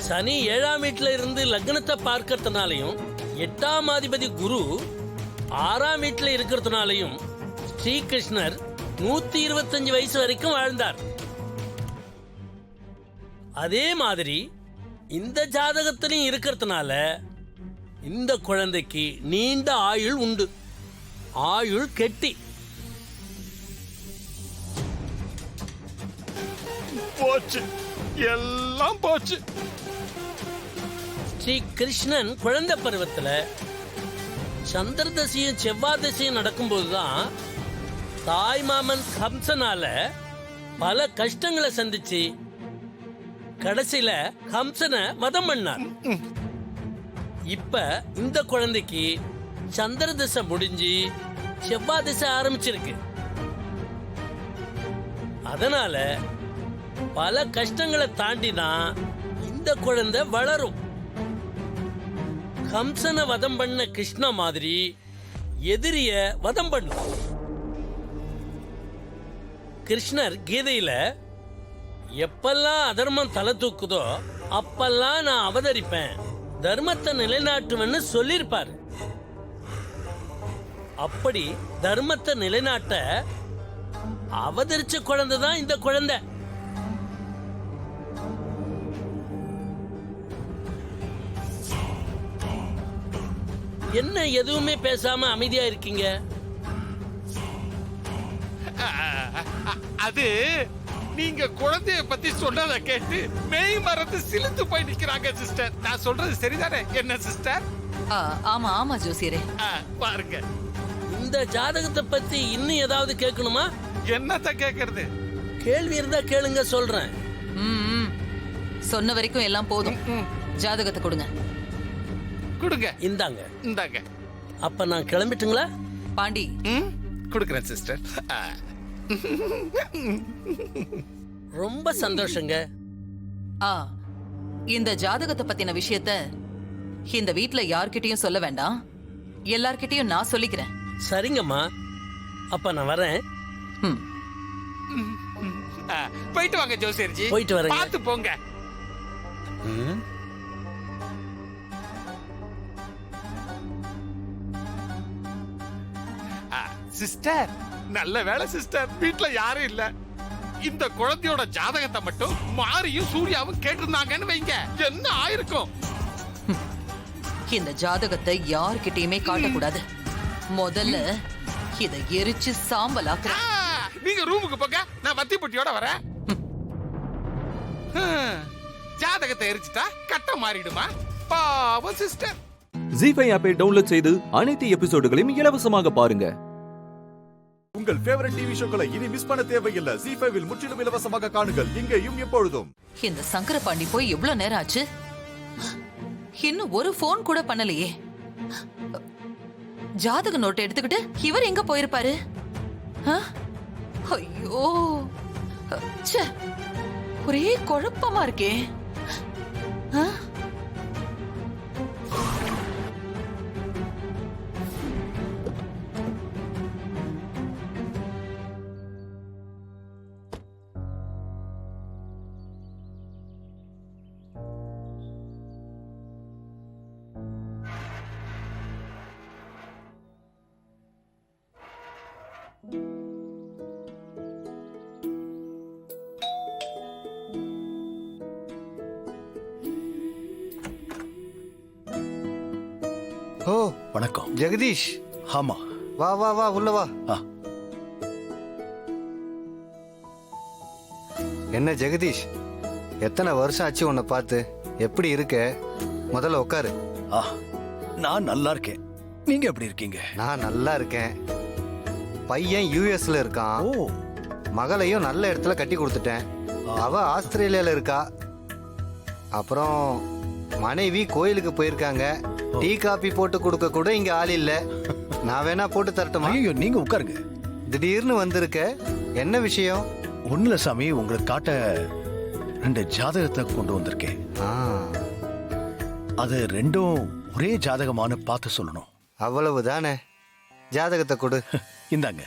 சனி 7ஆம் வீட்டுல இருந்து லக்னத்தை பார்க்கறதுனாலையும் 8ஆம் அதிபதி குரு 6ஆம் வீட்டுல இருக்கிறதுனாலையும் ஸ்ரீகிருஷ்ணர் 125 வயசு வரைக்கும் வாழ்ந்தார். அதே மாதிரி இந்த ஜாதகத்திலையும் இருக்கிறதுனால இந்த குழந்தைக்கு நீண்ட ஆயுள் உண்டு. ஆயுள் கெட்டி. போச்சு, எல்லாம் போச்சு. ஸ்ரீ கிருஷ்ணன் குழந்தை பருவத்துல சந்திரதசையும் செவ்வாதசையும் நடக்கும்போதுதான் தாய் மாமன் ஹம்சனால பல கஷ்டங்களை சந்திச்சு கடைசியில ஹம்சனை வதம் பண்ணார். இப்ப இந்த குழந்தைக்கு சந்திரதசை முடிஞ்சு செவ்வாதசை ஆரம்பிச்சிருக்கு. அதனால பல கஷ்டங்களை தாண்டி தான் இந்த குழந்தை வளரும். ஹம்சனை வதம் பண்ண கிருஷ்ண மாதிரி எதிரிய வதம் பண்ணும். கிருஷ்ணர் கீதையில எப்பெல்லாம் அதர்மம் தலை தூக்குதோ அப்பெல்லாம் நான் அவதரிப்பேன், தர்மத்தை நிலைநாட்டுவேன்னு சொல்லியிருப்பாரு. அப்படி தர்மத்தை நிலைநாட்ட அவதரிச்ச குழந்தை தான் இந்த குழந்தை. என்ன எதுவுமே பேசாம அமைதியா இருக்கீங்க? அது நீங்க குழந்தைய பத்தி சொன்னதை கேட்டு மெய் மறந்து சிலுத்து போய் நிக்கிறாங்க சிஸ்டர். நான் சொல்றது சரிதானே என்ன சிஸ்டர்? ஆமா ஆமா ஜோசியரே. பாருங்க, இந்த ஜாதகத்தை பத்தி இன்னும் ஏதாவது கேட்கணுமா? என்னத்த கேக்குறது? கேள்வி இருந்தா கேளுங்க, சொல்றேன். சொன்ன வரைக்கும் எல்லாம் போதும். ஜாதகத்தை கொடுங்க. கொடுங்க. இந்தாங்க. இந்தாங்க. அப்ப நான் கிளம்பிட்டுங்களா? பாண்டி கொடுக்குறேன் சிஸ்டர். ரொம்ப சந்தோஷங்க. இந்த ஜாதகத்தை பத்தின விஷயத்த இந்த வீட்ல யார்கிட்டயும் சொல்ல வேண்டாம், எல்லார்கிட்டயும் நான் சொல்லிக்கிறேன். சரிங்கம்மா, அப்ப நான் வரேன். போயிட்டு வாங்க ஜோசியர்ஜி. போயிட்டு வரேங்க. பார்த்து போங்க. சிஸ்டர், நல்ல வேளை சிஸ்டர், வீட்ல யாரும் இல்ல. இந்த குழந்தையோட ஜாதகத்தை மட்டும் மாரியும் சூர்யாவும் கேட்டிருந்தாங்கன்னு வைங்க, என்ன ஆயிருக்கும்? இந்த ஜாதகத்தை யார்கிட்டயுமே காட்டக்கூடாது. முதல்ல இதை எரிச்சு சாம்பலாக்குறேன். நீங்க ரூமுக்கு போங்க, நான் வத்தி பொட்டியோட வரேன். ஜாதகத்தை எரிச்சுட்டா கட்ட மாறிடுமா? பாவம் சிஸ்டர். ஜீஃபை ஆப்பை டவுன்லோட் செய்து அனைத்து எபிசோடுகளையும் இலவசமாக பாருங்க. உங்கள் ஃபேவரட் டிவி ஷோக்களை இனி மிஸ் பண்ண தேவையில்லை. ஜீஃபைவில் முற்றிலும் இலவசமாக காணுங்கள், இங்கேயும் எப்பொழுதும். இந்த சங்கரபாண்டி போய் எவ்வளவு நேரம் ஆச்சு? இன்னும் ஒரு போன் கூட பண்ணலையே. ஜாதக நோட்டை எடுத்துக்கிட்டு இவர் எங்க போயிருப்பாரு? ஐயோ, ஒரே குழப்பமா இருக்கே. ஓ வணக்கம் ஜெகதீஷ். ஆமா, வா வா வா, உள்ள வா. என்ன ஜெகதீஷ், எத்தனை வருஷம் ஆச்சு உன்னை பார்த்து? எப்படி இருக்க? முதல்ல உட்காரு. நான் நல்லா இருக்கேன். நீங்க எப்படி இருக்கீங்க? நான் நல்லா இருக்கேன். பையன் யூஎஸ்ல இருக்கான். மகளையும் நல்ல இடத்துல கட்டி கொடுத்துட்டேன். அவ ஆஸ்திரேலியால இருக்கா. அப்புறம் மனைவி கோயிலுக்கு போயிருக்காங்க. டீ காபி போட்டு கொடுக்க கூட இங்க ஆள் இல்ல. நான் வேணா போட்டு தரட்டுமா? ஐயோ, நீங்க உட்காருங்க. திடீர்னு வந்திருக்க, என்ன விஷயம்? ஒண்ணுல சாமி, உங்களுக்கு காட்ட 2 ஜாதகத்தை கொண்டு வந்திருக்கேன். அது ரெண்டும் ஒரே ஜாதகமான பார்த்து சொல்லணும். அவ்வளவுதானே, ஜாதகத்தை கொடு. இந்தாங்க.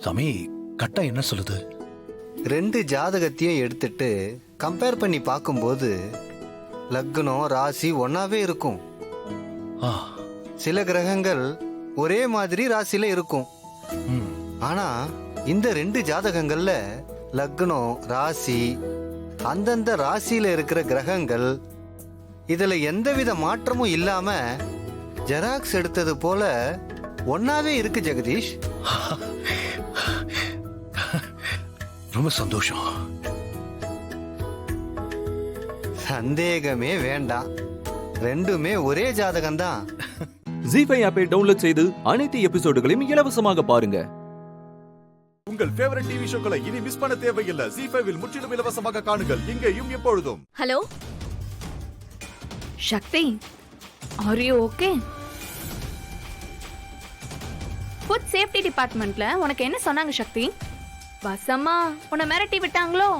சாமி, கட்டா என்ன சொல்லுது? 2 ஜாதகத்தையும் எடுத்துட்டு கம்பேர் பண்ணி பார்க்கும்போது லக்னம் ராசி ஒன்னாவே இருக்கும். சில கிரகங்கள் ஒரே மாதிரி ராசியில இருக்கும். ஆனா இந்த 2 ஜாதகங்கள்ல லக்னம் ராசி அந்தந்த ராசியில இருக்கிற கிரகங்கள் இதுல எந்தவித மாற்றமும் இல்லாம ஜெராக்ஸ் எடுத்தது போல ஒன்னாவே இருக்கு ஜெகதீஷ். ரொம்ப சந்தோஷம். சந்தேகமே வேண்டாம், ரெண்டுமே ஒரே ஜாதகம் தான். ஜீஃபை ஆப்பை டவுன்லோட் செய்து அனைத்து எபிசோடுகளையும் இலவசமாக பாருங்க. உங்கள் ஃபேவரட் டிவி ஷோக்களை இனி மிஸ் பண்ண தேவையில்லை. ஜீஃபைவில் முற்றிலும் இலவசமாக காணுங்கள், இங்கேயும் எப்பொழுதும். Hello Sakthi, are you okay? Food safety டிபார்ட்மெண்ட்ல உனக்கு என்ன சொன்னாங்க சக்தி? வசமா உன்னை மிரட்டி விட்டாங்களோ?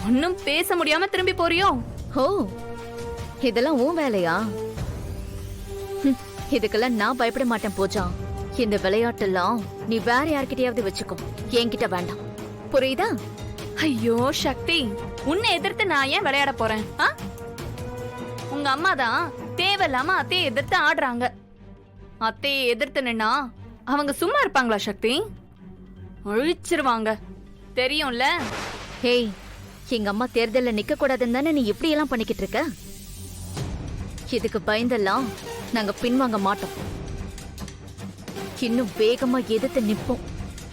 ஒன்னும் பேச முடியாம திரும்பி போறியோ? ஓ, இதெல்லாம் உன் வேலையா? இதுக்கெல்லாம் நான் பயப்பட மாட்டேன் பூஜா. இந்த விளையாட்டெல்லாம் நீ வேற யார்கிட்டயாவது வச்சுக்கோ, என்கிட்ட வேண்டாம். புரியுதா? ஐயோ சக்தி, உன்னை எதிர்த்து நான் ஏன் விளையாட போறேன்? உங்க அம்மா தான் தேவையில்லாம அத்தையை எதிர்த்து ஆடுறாங்க. அத்தையை எதிர்த்து நின்னா அவங்க சும்மா இருப்பாங்களா சக்தி? ஒழிச்சிருவாங்க, தெரியும்ல. ஹேய், எங்க அம்மா தேர்தல்ல நிக்க கூடாதுன்னு தானே நீ இப்படி எல்லாம் பண்ணிக்கிட்டு இருக்க? இதுக்கு பயந்தெல்லாம் நாங்க பின்வாங்க மாட்டோம். இன்னும் வேகமா எதிர்த்து நிப்போம்.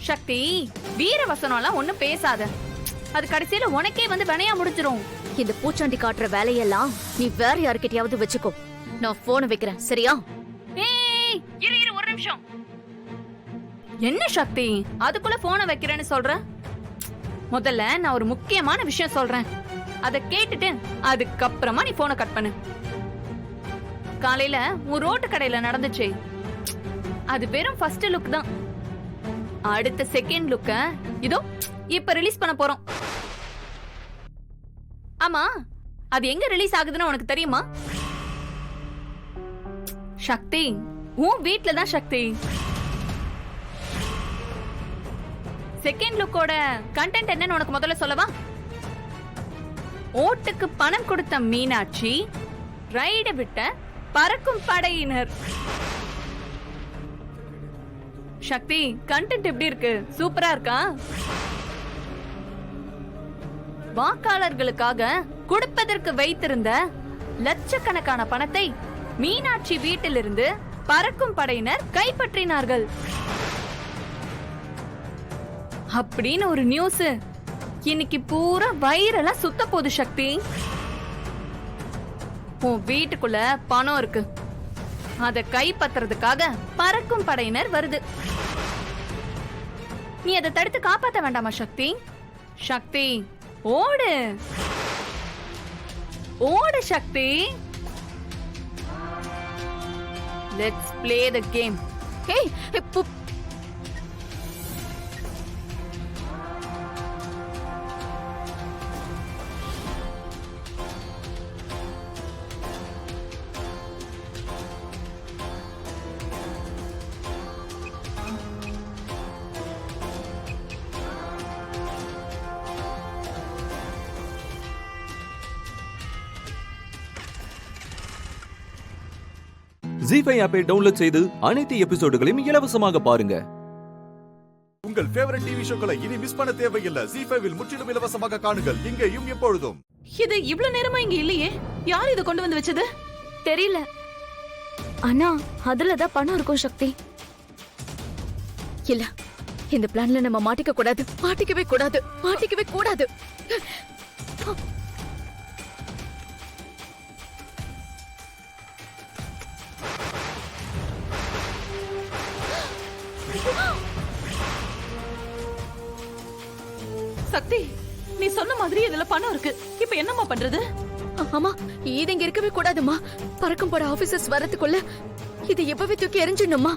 சக்தி, வீரவசனம்லாம் ஒண்ணும் பேசாத. அது கடைசியில உனக்கே வந்து வினையா முடிச்சிரும். இந்த பூச்சாண்டி காட்டுற வேலையெல்லாம் நீ வேற யார்கிட்டயாவது வச்சுக்கோ. நான் போனை வைக்கிறேன், சரியா? ஏய், இரு ஒரு நிமிஷம். என்ன சக்தி, அதுக்குள்ள போனை வைக்கிறேன்னு சொல்ற? முதல்ல நான் ஒரு முக்கியமான விஷயம் சொல்றேன், அத கேட்டுட்டு அதுக்கப்புறமா நீ போனை கட் பண்ணு. காலையில உன் ரோட்டு கடையில நடந்துச்சே, அது வெறும் ஃபர்ஸ்ட் லுக் தான். அடுத்த செகண்ட் லுக்க இதோ இப்ப ரிலீஸ் பண்ண போறோம். ஆமா, அது எங்க ரிலீஸ் ஆகுதுன்னு உனக்கு தெரியுமா? சக்தி, உன் வீட்ல தான் சக்தி. செகண்ட் லுக்கோட கண்டென்ட் என்னன்னு உனக்கு முதல்ல சொல்லவா? ஓட்டுக்கு பணம் கொடுத்த மீனாட்சி, ரைடு விட்ட பறக்கும் படையினர். சக்தி, கண்டென்ட் எப்படி இருக்கு? சூப்பரா இருக்கா? வாக்காளர்களுக்காக கொடுப்பதற்கு வைத்திருந்த லட்சக்கணக்கான பணத்தை மீனாட்சி வீட்டிலிருந்து பறக்கும் படையினர் கைப்பற்றினார்கள் அப்படின்னு ஒரு நியூஸ் இன்னைக்கு பூரா வைரலா சுத்த போகுது. சக்தி, உன் வீட்டுக்குள்ள பணம் இருக்கு, அத கைப்பற்றுறதுக்காக பறக்கும் படையினர் வருது. நீ அதை தடுத்து காப்பாத்த வேண்டாமா சக்தி? சக்தி, ஓடு ஓடு Shakti. Let's play the game. Hey, ஜீ5 ஆப்பை டவுன்லோட் செய்து அனைத்து எபிசோடுகளையும் இலவசமாக பாருங்க. உங்கள் ஃபேவரட் டிவி ஷோக்களை இனி மிஸ் பண்ண தேவையில்லை. ஜீ5 முற்றிலும் இலவசமாக காணுங்கள், இங்கேயும் எப்பொழுதும். இது இவ்ளோ நேரமா இங்க இல்லையே, யார் இதை கொண்டு வந்து வச்சது? தெரியல, ஆனா அதுலதான் பணம் இருக்கும் சக்தி. இல்ல, இந்த பிளான்ல நம்ம மாட்டிக்க கூடாது, மாட்டிக்கவே கூடாது, மாட்டிக்கவே கூடாது. சக்தி, நீ சொன்ன மாதிரி இதுல பணம் இருக்கு. இப்ப என்னம்மா பண்றது? ஆமா, இது இங்க இருக்கவே கூடாதுமா. பறக்கும் பட ஆபீசர்ஸ் வரதுக்குள்ள இது எப்பவே தூக்கி எரிஞ்சிடணுமா?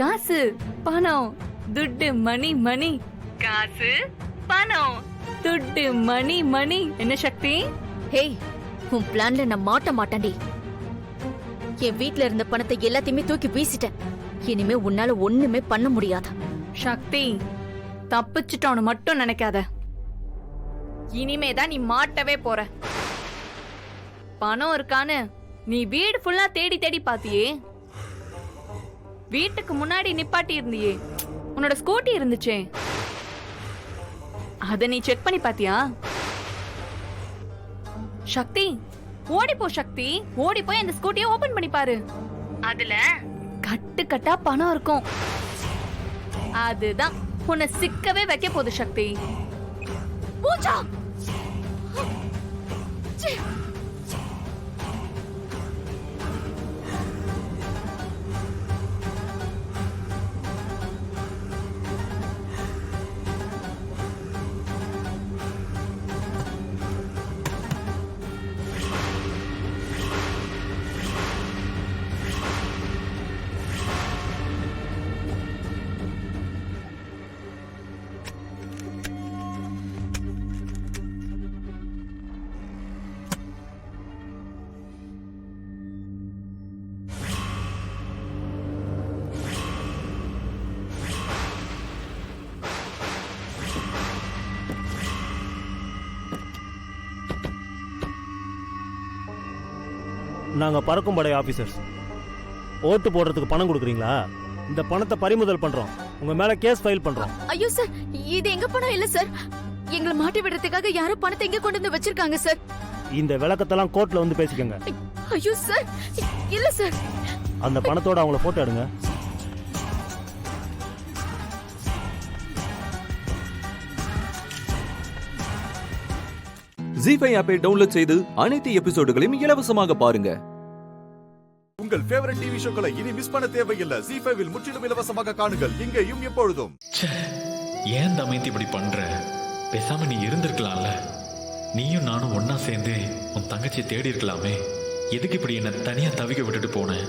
காசு, பணம், துட்டு, மணி மணி. காசு, பணம், துட்டு, மணி மணி. என்ன சக்தி? ஹேய், உன் பிளான்ல நான் மாட்ட மாட்டேன்டி. என் வீட்ல இருந்த பணத்தை எல்லாத்தையுமே தூக்கி வீசிட்டேன். இனிமே உன்னால ஒண்ணுமே பண்ண முடியாது. சக்தி, தப்பிச்சிட்டோன்னு மட்டும் நினைக்காத. இனிமேதான் நீ மாட்டவே போற. பணம் இருக்கான்னு நீ வீடு ஃபுல்லா தேடி தேடி பாத்தியே. வீட்டுக்கு முன்னாடி நிப்பாட்டி இருந்தியே, உன்னோட ஸ்கூட்டி இருந்துச்சே, அத நீ செக் பண்ணி பாத்தியா? சக்தி, ஓடிப்போ சக்தி, ஓடி போய் அந்த ஸ்கூட்டியை ஓபன் பண்ணி பாரு. அதுல கட்டு கட்டா பணம் இருக்கும். அதுதான் உன்னை சிக்கவே வைக்க போகுது சக்தி. பூஜா, நாங்கள் பறக்கும் படை ஆஃபீஸர்ஸ். ஓட்டு போடுறதுக்கு பணம் கொடுக்குறீங்களா? இந்த பணத்தை பறிமுதல் பண்ணுறோம். உங்கள் மேலே கேஸ் ஃபைல் பண்ணுறோம். ஐயோ சார், இது எங்க பணம் இல்ல சார். எங்களை மாட்டி விடுறதுக்காக யாரோ பணத்தை எங்க கொண்டு வந்து வச்சிருக்காங்க சார். இந்த விளக்கத்தெல்லாம் கோர்ட்டில் வந்து பேசிக்கோங்க. ஐயோ சார், இல்ல சார். அந்த பணத்தோட அவங்கள ஃபோட்டோ எடுங்க. ஜி5 ஆப்பை டவுன்லோட் செய்து அனைத்து எபிசோடுகளையும் இலவசமாக பாருங்க. உங்கள் ஃபேவரட் டிவி ஷோக்களை இனி மிஸ் பண்ண தேவையில்லை. ஜி5ல் முற்றிலும் இலவசமாக காணுங்கள், இங்கேயும் எப்பொழுதும். ஏன் தமைத்து இப்படி பண்ற? பேசாம நீ இருந்திருக்கலாம்ல. நீயும் நானும் ஒன்னா சேர்ந்து உன் தங்கச்சி தேடி இருக்கலாமே. எதுக்கு இப்படி என்ன தனியா தவிக்க விட்டுட்டு போன?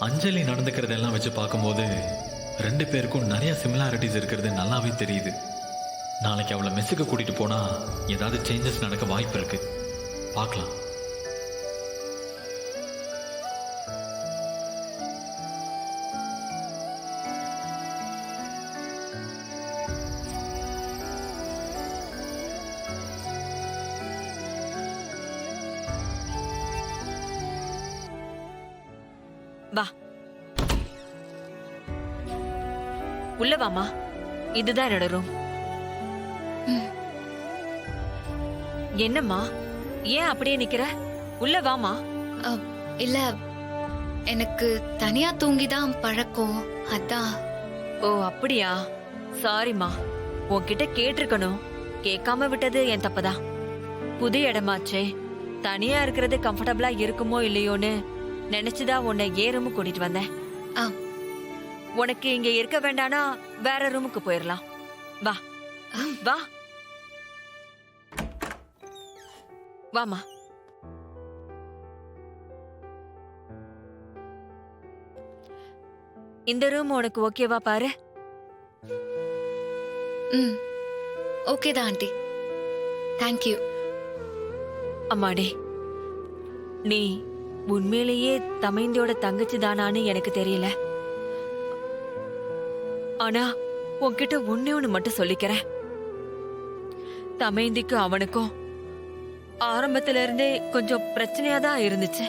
அஞ்சலி நடந்துக்கிறதெல்லாம் வச்சு பார்க்கும்போது ரெண்டு பேருக்கும் நிறைய சிமிலாரிட்டிஸ் இருக்கிறது நல்லாவே தெரியுது. நாளைக்கு அவளை மெஸ்ஸுக்கு கூட்டிட்டு போனா ஏதாவது சேஞ்சஸ் நடக்க வாய்ப்பு இருக்கு. பார்க்கலாம். வா, உள்ள வாமா. இதுதான் என்னோட ரூம். என்னம்மா, ஏன் அப்படியே நிக்கிற? உள்ள வாமா. இல்ல, எனக்கு தனியா தூங்கிதான் பழக்கம், அதான். ஓ அப்படியா? சாரிம்மா, உன்கிட்ட கேட்டிருக்கணும். கேட்காம விட்டது என் தப்புதான். புது இடமாச்சே, தனியா இருக்கிறது கம்ஃபர்டபுளா இருக்குமோ இல்லையோன்னு நினைச்சுதான் உன்னை ஏ ரூமுக்கு கூட்டிட்டு வந்தேன். உனக்கு இங்க இருக்க வேண்டானா வேற ரூமுக்கு போயிடலாம். வா வா வாமா. இந்த ரூம் உனக்கு ஓகேவா பாரு? ஓகே தான் ஆண்டி, தேங்க்யூ. அம்மாடி, நீ உண்மையிலேயே தமைந்தியோட தங்கச்சி தானான்னு எனக்கு தெரியல. ஆனா உன்கிட்ட ஒண்ணு மட்டும் சொல்லிக்கிறேன். தமைந்திக்கு அவனுக்கும் ஆரம்பத்துல இருந்தே கொஞ்சம் பிரச்சனையா தான் இருந்துச்சு.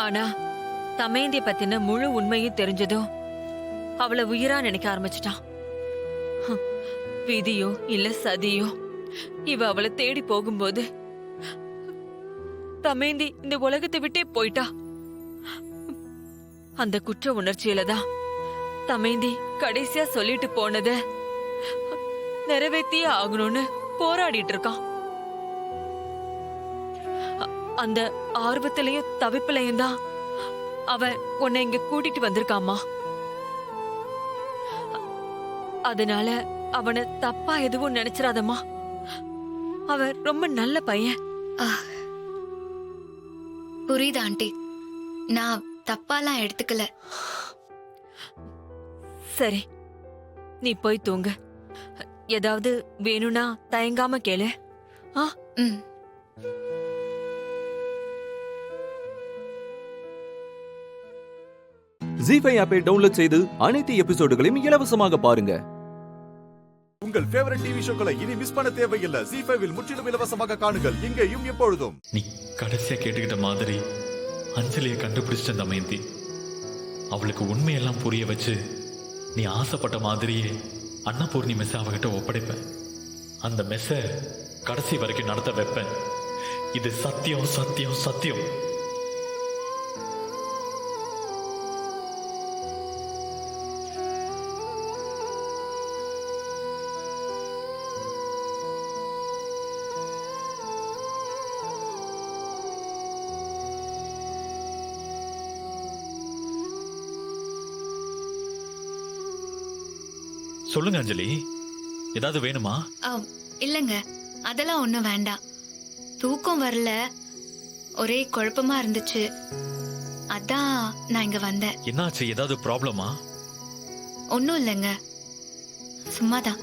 ஆனா தமைந்தி பத்தின முழு உண்மையும் தெரிஞ்சதும் அவளை உயிரா நினைக்க ஆரம்பிச்சிட்டான். விதியோ இல்ல சதியோ இவ அவளை தேடி போகும்போது தமைந்தி இந்த உலகத்தை விட்டே போயிட்டா. அந்த குற்ற உணர்ச்சியில தான் தமைந்தி கடைசியா சொல்லிட்டு போனத நிறைவேற்றியே ஆகணும்னு போராடிட்டு இருக்கான். அந்த ஆர்வத்திலையும் தவிப்பிலையும் தான் அவன் உன்னை இங்க கூட்டிட்டு வந்திருக்காமா. அதனால அவனை தப்பா எதுவும் நினைச்சிடாதம்மா. அவன் ரொம்ப நல்ல பையன். புரியுது ஆண்டி, நான் தப்பாலாம் எடுத்துக்கல. சரி, நீ போய் தூங்கு. ஏதாவது வேணும்னா தயங்காம கேளு. ஜி5 ஆப்பை டவுன்லோட் செய்து அனைத்து எபிசோடுகளையும் இலவசமாக பாருங்க. உங்கள் ஃபேவரட் டிவி ஷோக்களை இனி மிஸ் பண்ண தேவையில்லை. ஜி5ல் முற்றிலும் இலவசமாக காணுங்கள், இங்கேயும் எப்பொழுதும். நீ கடைசியா கேட்டுக்கிட்ட மாதிரி அஞ்சலியை கண்டுபிடிச்ச தமயந்தி. அவளுக்கு உண்மையெல்லாம் புரிய வச்சு நீ ஆசைப்பட்ட மாதிரியே அன்னபூர்ணி மெஸ்ஸை அவகிட்ட ஒப்படைப்பேன். அந்த மெஸ்ஸை கடைசி வரைக்கும் நடத்த வைப்பேன். இது சத்தியம், சத்தியம், சத்தியம். சொல்லுங்க அஞ்சலி, ஏதாவது வேணுமா? இல்லைங்க, அதெல்லாம் ஒன்றும் வேண்டாம். தூக்கம் வரல, ஒரே குழப்பமா இருந்துச்சு, அதான் நான் இங்க வந்தேன். என்னாச்சு? ஏதாவது ப்ராப்ளமா? ஒன்றும் இல்லைங்க, சும்மாதான்.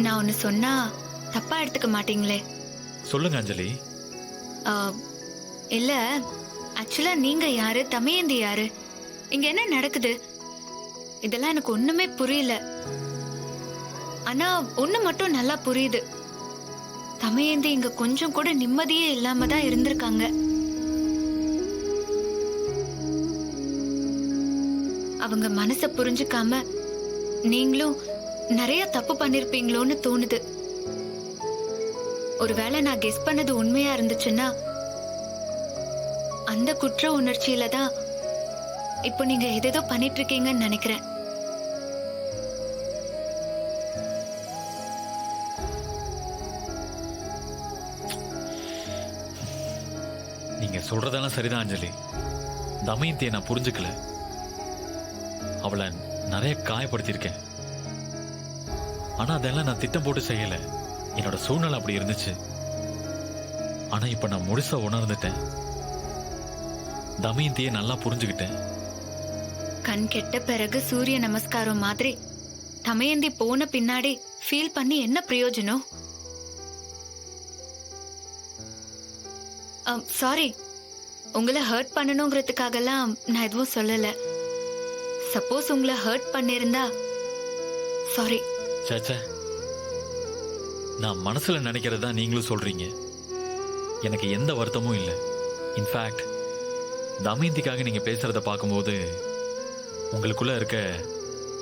நான் ஒன்று சொன்னா தப்பா எடுத்துக்க மாட்டீங்களே? சொல்லுங்க அஞ்சலி. இல்ல, ஆக்சுவலா நீங்க யாரு, தமையந்தி யாரு, இங்க என்ன நடக்குது, இதெல்லாம் எனக்கு ஒண்ணுமே புரியல. ஆனா ஒண்ணு மட்டும் நல்லா புரியுது, தமையந்தி இங்க கொஞ்சம் கூட நிம்மதியே இல்லாம தான் இருந்திருக்காங்க. அவங்க மனச புரிஞ்சுக்காம நீங்களும் நிறைய தப்பு பண்ணிருப்பீங்களோன்னு தோணுது. ஒருவேளை நான் கெஸ் பண்ணது உண்மையா இருந்துச்சுன்னா அந்த குற்ற உணர்ச்சியில தான் இப்போ நீங்க ஏதேதோ பண்ணிட்டு இருக்கீங்கன்னு நினைக்கிறேன். நீங்க சொல்றதெல்லாம் சரிதான் அஞ்சலி. தமயந்தியை நான் புரிஞ்சுக்கல, அவளை நிறைய காயப்படுத்தியிருக்கேன். ஆனா அதெல்லாம் நான் திட்டம் போட்டு செய்யல, என்னோட சூழ்நிலை அப்படி இருந்துச்சு. ஆனா இப்ப நான் முழுசா உணர்ந்துட்டேன், தமயந்தியை நல்லா புரிஞ்சுக்கிட்டேன். கண் கெட்ட பிறகு சூரிய நமஸ்காரம் மாதிரி தமயந்தி போன பின்னாடி ஃபீல் பண்ணி என்ன பிரயோஜனம்? சாரி, உங்களை ஹர்ட் பண்ணணுங்கிறதுக்காகலாம் நான் எதுவும் சொல்லல. சப்போஸ் உங்களை ஹர்ட் பண்ணிருந்தா சாரி. சேச்சே, நான் மனசுல நினைக்கிறதா நீங்களும் சொல்றீங்க. எனக்கு எந்த வருத்தமும் இல்லை. இன்ஃபேக்ட் தமயந்திக்காக நீங்க பேசுறத பார்க்கும்போது உங்களுக்குள்ள இருக்க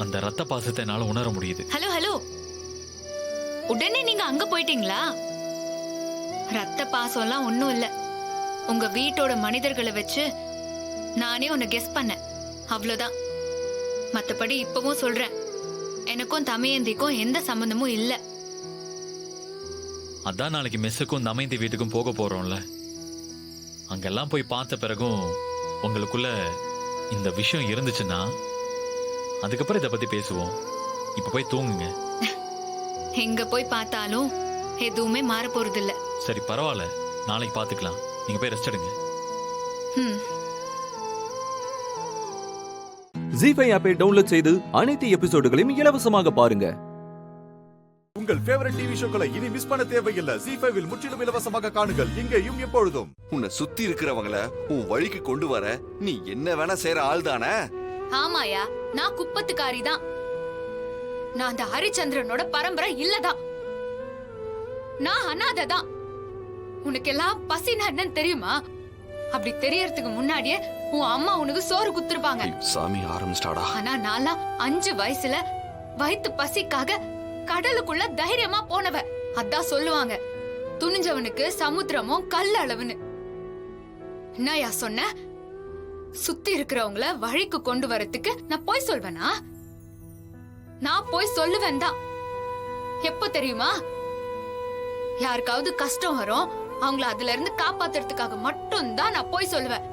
அந்த ரத்த பாசத்தை என்னால உணர முடியுது. ஹலோ ஹலோ, உடனே நீங்க அங்க போயிட்டீங்களா? ரத்த பாசம்லாம் ஒண்ணும் இல்ல. உங்க வீட்டோட மனிதர்களை வச்சு நானே உன்னை கெஸ் பண்ணேன், அவ்வளவுதான். மத்தபடி இப்பவும் சொல்றேன், எனக்கும் தமயந்திக்கும் எந்த சம்பந்தமும் இல்ல. அதான் நாளைக்கு மெஸ்ஸுக்கும் தமயந்தி வீட்டுக்கும் போக போறோம்ல, அங்கெல்லாம் போய் பார்த்த பிறகும் உங்களுக்குள்ள இந்த விஷயம் இருந்துச்சுன்னா அதுக்கப்புறம் இதை பத்தி பேசுவோம். இப்ப போய் தூங்குங்க. எங்க போய் பார்த்தாலும் எதுவுமே மாற போறது இல்ல. சரி பரவாயில்ல, நாளைக்கு பாத்துக்கலாம். நீங்க போய் ரெஸ்ட் எடுங்க. ஜீ5 ஆப்பை டவுன்லோட் செய்து அனைத்து எபிசோடுகளையும் இலவசமாக பாருங்க. உங்கள் ஃபேவரட் டிவி ஷோக்களை இனி மிஸ் பண்ண தேவையில்லை. ஜீ5 முற்றிலும் இலவசமாக காணுங்கள், இங்கேயும் எப்பொழுதும். உன்னை சுத்தி இருக்கிறவங்கள உன் வழிக்கு கொண்டு வர நீ என்ன வேணா செய்யற ஆள் தானே? ஆமாயா, நான் குப்பத்துக்காரி தான். நான் அந்த ஹரிச்சந்திரனோட பரம்பரை இல்லதான். நான் அனாதை தான். உனக்கு எல்லாம் பசினா என்னன்னு தெரியுமா? அப்படி தெரியறதுக்கு முன்னாடியே உன் அம்மா உனக்கு சோறு குத்துருப்பாங்க. சாமி ஆரம்பிச்சிட்டாடா. ஆனா நான்லாம் 5 வயசுல வயிற்று பசிக்காக கடலுக்குள்ள தைரியமா போனவ. அதான் சொல்லுவாங்க, துணிஞ்சவனுக்கு சமுத்திரமும் கல் அளவுன்னு. என்னயா சொன்ன? சுத்தி இருக்கிறவங்கள வழிக்கு கொண்டு வரதுக்கு நான் போய் சொல்வேனா? நான் போய் சொல்லுவேன் தான். எப்ப தெரியுமா? யாருக்காவது கஷ்டம் வரும், அவங்கள அதுல இருந்து காப்பாத்துறதுக்காக மட்டும்தான் நான் போய் சொல்லுவேன்.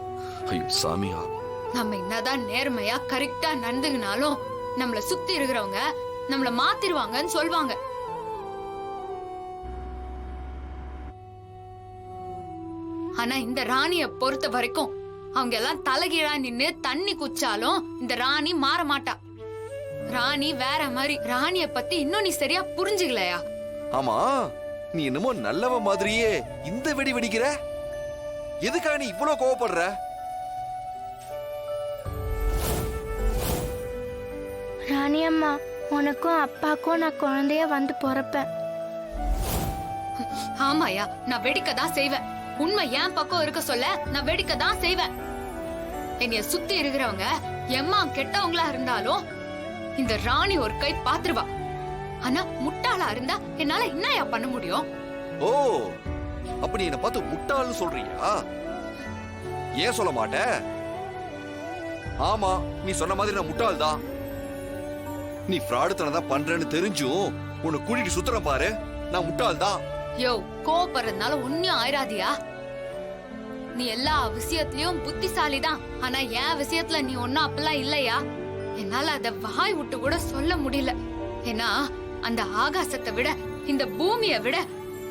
ஐயோ சாமியா, நம்ம என்னதான் நேர்மையா கரெக்டா நடந்துகினாலும் நம்மள சுத்தி இருக்கிறவங்க நம்மள மாத்திருவாங்கன்னு சொல்வாங்க. ஆனா இந்த ராணிய பொறுத்த வரைக்கும் அவங்க எல்லாம் தலைகீழா நின்னு தண்ணி குச்சாலும் இந்த ராணி மாற மாட்டா. ராணி வேற மாதிரி. ராணிய பத்தி இன்னும் நீ சரியா புரிஞ்சுக்கலையா? ஆமா, நீ என்னமோ நல்லவ மாதிரியே இந்த வெடி வெடிக்கிற. எதுக்காக நீ இவ்வளவு கோவப்படுற? ராணி அம்மா, உனக்கும் அப்பாக்கும் நான் குழந்தைய வந்து பிறப்பேன். ஆமாயா, நான் வெடிக்க தான் செய்வேன். உண்மை என் பக்கம் இருக்க சொல்ல நான் வெடிக்க தான் செய்வேன். என்னைய சுத்தி இருக்கிறவங்க எம்மா கெட்டவங்களா இருந்தாலும் இந்த ராணி ஒரு கை பாத்துருவா. ஆனா முட்டாளா இருந்தா என்னால என்னயா பண்ண முடியும்? ஓ, அப்ப நீ என்ன பார்த்து முட்டாள்னு சொல்றியா? ஏன் சொல்ல மாட்ட? ஆமா, நீ சொன்ன மாதிரி நான் முட்டாள் தான். நீ ஃப்ராடுத்தனம் தான் பண்றேன்னு தெரிஞ்சும் உன்னை கூட்டிட்டு சுத்துறேன் பாரு, நான் முட்டாள் தான். யோ, கோவப்படுறதுனால ஒன்னும் ஆயிராதியா? நீ எல்லா விஷயத்திலயும் புத்திசாலி தான். ஆனா என் விஷயத்துல நீ ஒன்னும் அப்பெல்லாம் இல்லையா? என்னால அத வாய் விட்டு கூட சொல்ல முடியல. ஏன்னா அந்த ஆகாசத்தை விட இந்த பூமியை விட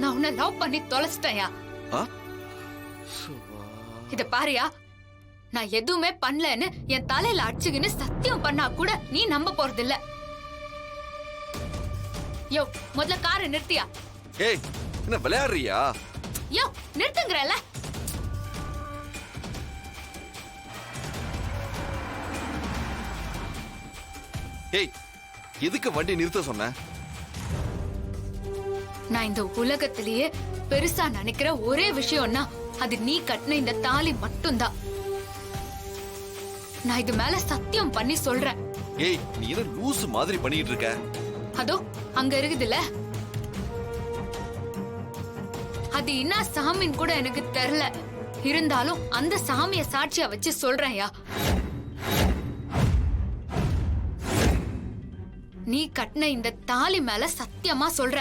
நான் உன்னை லவ் பண்ணி தொலைச்சிட்டேன்யா. இத பாரியா, நான் எதுவுமே பண்ணலன்னு என் தலையில அடிச்சுக்கின்னு சத்தியம் பண்ணா கூட நீ நம்ப போறது இல்ல. யோ, முதல்ல காரை நிறுத்தியா? ஏய், என்ன விளையாடுறியா? யோ, நிறுத்துங்கறல. ஏய், எதுக்கு வண்டி நிறுத்த சொன்ன? நான் இந்த உலகத்திலேயே பெருசா நினைக்கிற ஒரே விஷயம்னா அது நீ கட்டின இந்த தாலி மட்டும்தான். நான் இது மேல சத்தியம் பண்ணி சொல்றேன். ஏய், நீ என்ன லூசு மாதிரி பண்ணிட்டு இருக்க? அதோ அங்க இருக்குதுல, அது என்ன சாமின்னு கூட எனக்கு தெரியல. இருந்தாலும் அந்த சாமிய சாட்சியா வச்சு சொல்றேன்யா. நீ கட்டின இந்த தாலி மேல சத்தியமா சொல்ற.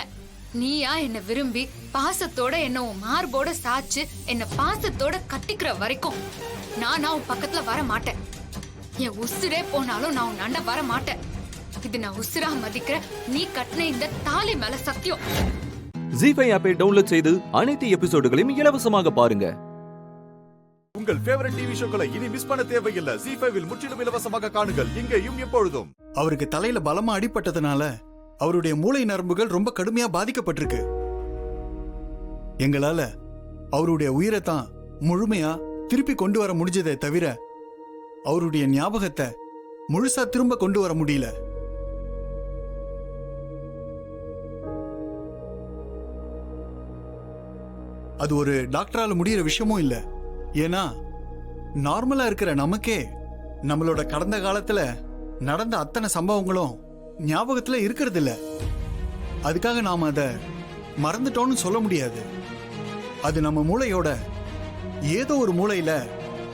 நீயா என்ன விரும்பி பாசத்தோட என்ன உன் மார்போட சாச்சு என்ன பாசத்தோட கட்டிக்கிற வரைக்கும் நான் உன் பக்கத்துல வர மாட்டேன். என் உசுரே போனாலும் நான் உன் அண்ட வர மாட்டேன். இது நான் உசுரா மதிக்கிற நீ கட்டின இந்த தாலி மேல சத்தியம். ஜீ5 ஆப்பை டவுன்லோட் செய்து அனைத்து எபிசோடுகளையும் இலவசமாக பாருங்க. உங்கள் ஃபேவரட் டிவி ஷோக்களை இனி மிஸ் பண்ண தேவையில்லை. ஜீ5 முற்றிலும் இலவசமாக காணுங்கள், இங்கேயும் எப்பொழுதும். அவருக்கு தலையில பலமா அடிபட்டதுனால அவருடைய மூளை நரம்புகள் ரொம்ப கடுமையா பாதிக்கப்பட்டிருக்கு. எங்களால அவருடைய உயிரை தான் முழுமையா திருப்பி கொண்டு வர முடிஞ்சதே தவிர அவருடைய ஞாபகத்தை முழுசா திரும்ப கொண்டு வர முடியல. அது ஒரு டாக்டரால முடியற விஷயமும் இல்ல. ஏன்னா நார்மலா இருக்கிற நமக்கே நம்மளோட கடந்த காலத்துல நடந்த அத்தனை சம்பவங்களும் ஞாபகத்துல இருக்கிறது இல்ல. அதுக்காக நாம அத மறந்துட்டோம்னு சொல்ல முடியாது. அது நம்ம மூளையோட ஏதோ ஒரு மூளையில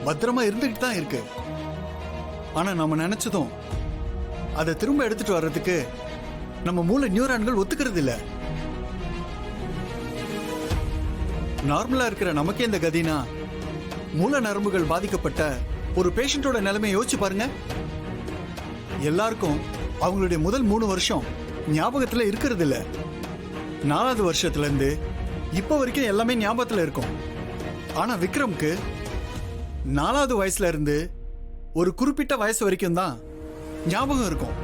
பத்திரமா இருந்துகிட்டு தான் இருக்கு. ஆனா நம்ம நினைச்சதும் அதை திரும்ப எடுத்துட்டு வர்றதுக்கு நம்ம மூளை நியூரான்கள் ஒத்துக்கிறது இல்ல. நார்மலா இருக்கிற நமக்கே இந்த கதினா மூல நரம்புகள் பாதிக்கப்பட்ட ஒரு பேஷண்டோட நிலைமை யோசிச்சு பாருங்க. எல்லாருக்கும் அவங்களுடைய முதல் 3 வருஷம் ஞாபகத்துல இருக்கிறது இல்ல. 4வது வருஷத்துல இருந்து இப்ப வரைக்கும் எல்லாமே ஞாபகத்துல இருக்கும். ஆனா விக்ரம்க்கு 4வது வயசுல இருந்து ஒரு குறிப்பிட்ட வயசு வரைக்கும் தான் ஞாபகம் இருக்கும்.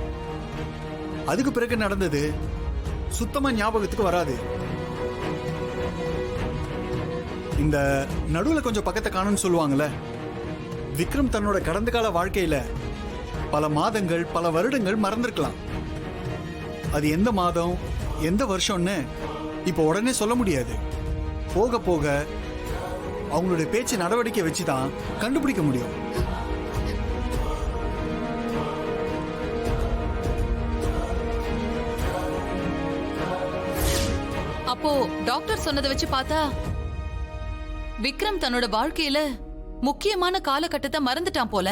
அதுக்கு பிறகு நடந்தது சுத்தமா ஞாபகத்துக்கு வராது. இந்த நடுவுல கொஞ்சம் பக்கத்தை காணும்னு சொல்லுவாங்கல்ல. விக்ரம் தன்னோட கடந்த கால வாழ்க்கையில பல மாதங்கள் பல வருடங்கள் மறந்திருக்கலாம். அது எந்த மாதம் எந்த வருஷம்னு இப்ப உடனே சொல்ல முடியாது. போக போக அவங்களுடைய பேச்சு நடவடிக்கை வச்சுதான் கண்டுபிடிக்க முடியும். அப்போ டாக்டர் சொன்னதை வச்சு பார்த்தா விக்ரம் தன்னோட வாழ்க்கையில முக்கியமான காலகட்டத்தை மறந்துட்டான் போல.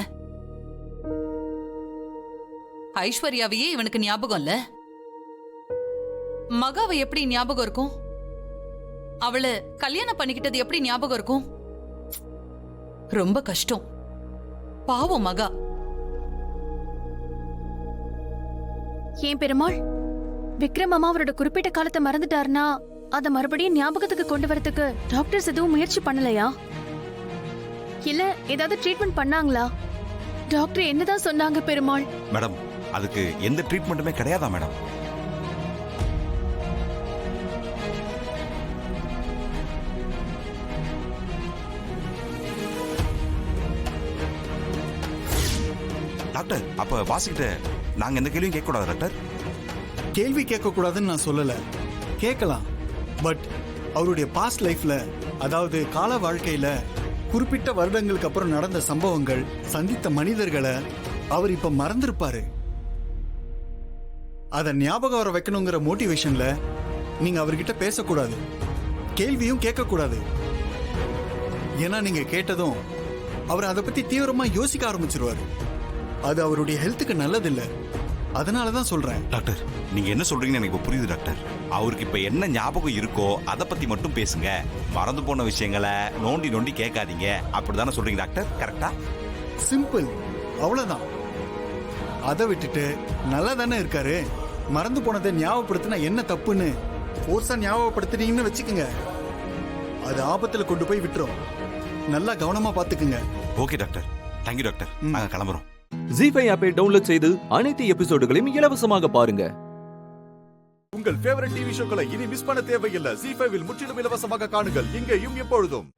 ஐஸ்வர்யாவையே இவனுக்கு ஞாபகம் இல்ல. மகாவை எப்படி ஞாபகம் இருக்கும்? அவளை கல்யாணம் பண்ணிக்கிட்டது எப்படி ஞாபகம் இருக்கும்? ரொம்ப கஷ்டம். பாவம் மகா. ஏன் பெருமாள், விக்ரம் அம்மா அவரோட குறிப்பிட்ட காலத்தை மறந்துட்டாருன்னா அதை மறுபடியும் ஞாபகத்துக்கு கொண்டு வரதுக்கு டாக்டர்ஸ் எதுவும் முயற்சி பண்ணலையா? இல்ல ஏதாவது ட்ரீட்மெண்ட் பண்ணாங்களா? டாக்டர் என்னதான் சொன்னாங்க பெருமாள்? மேடம், அதுக்கு எந்த ட்ரீட்மெண்ட்டுமே கிடையாதா மேடம்? டாக்டர், அப்ப வாசிக்கிட்ட நாங்க எந்த கேள்வியும் கேட்க கூடாது டாக்டர்? கேள்வி கேட்க கூடாதுன்னு நான் சொல்லல, கேட்கலாம். பட் அவருடைய பாஸ்ட் லைஃப்ல, அதாவது கால வாழ்க்கையில குறிப்பிட்ட வருடங்களுக்கு அப்புறம் நடந்த சம்பவங்கள், சந்தித்த மனிதர்களை அவர் இப்ப மறந்திருப்பாரு. அதை ஞாபகம் வர வைக்கணுங்கிற மோட்டிவேஷன்ல நீங்க அவர்கிட்ட பேசக்கூடாது, கேள்வியும் கேட்கக்கூடாது. ஏன்னா நீங்க கேட்டதும் அவர் அதை பத்தி தீவிரமா யோசிக்க ஆரம்பிச்சிருவாரு. அது அவருடைய ஹெல்த்துக்கு நல்லதில்லை. அதனால தான் சொல்றேன். டாக்டர் நீங்க என்ன சொல்றீங்கன்னு எனக்கு இப்ப புரியுது டாக்டர். அவருக்கு இப்ப என்ன ஞாபகம் இருக்கோ அதை பத்தி மட்டும் பேசுங்க. மறந்து போன விஷயங்களை நோண்டி நோண்டி கேட்காதீங்க. அப்படிதானே சொல்றீங்க டாக்டர்? கரெக்டா? சிம்பிள், அவ்வளவுதான். அதை விட்டுட்டு நல்லா தானே இருக்காரு. மறந்து போனதை ஞாபகப்படுத்தினா என்ன தப்புன்னு ஃபோர்ஸா ஞாபகப்படுத்துனீங்கன்னு வச்சுக்கோங்க, அது ஆபத்துல கொண்டு போய் விட்டுரும். நல்லா கவனமா பாத்துக்குங்க. Okay doctor, thank you doctor. நாங்க கிளம்புறோம். ஜி5 ஆப்பை டவுன்லோட் செய்து அனைத்து எபிசோடுகளையும் இலவசமாக பாருங்க. உங்கள் ஃபேவரட் டிவி ஷோக்களை இனி மிஸ் பண்ண தேவையில்லை. ஜி5 முற்றிலும் இலவசமாக காணுங்கள், இங்கேயும் எப்பொழுதும்.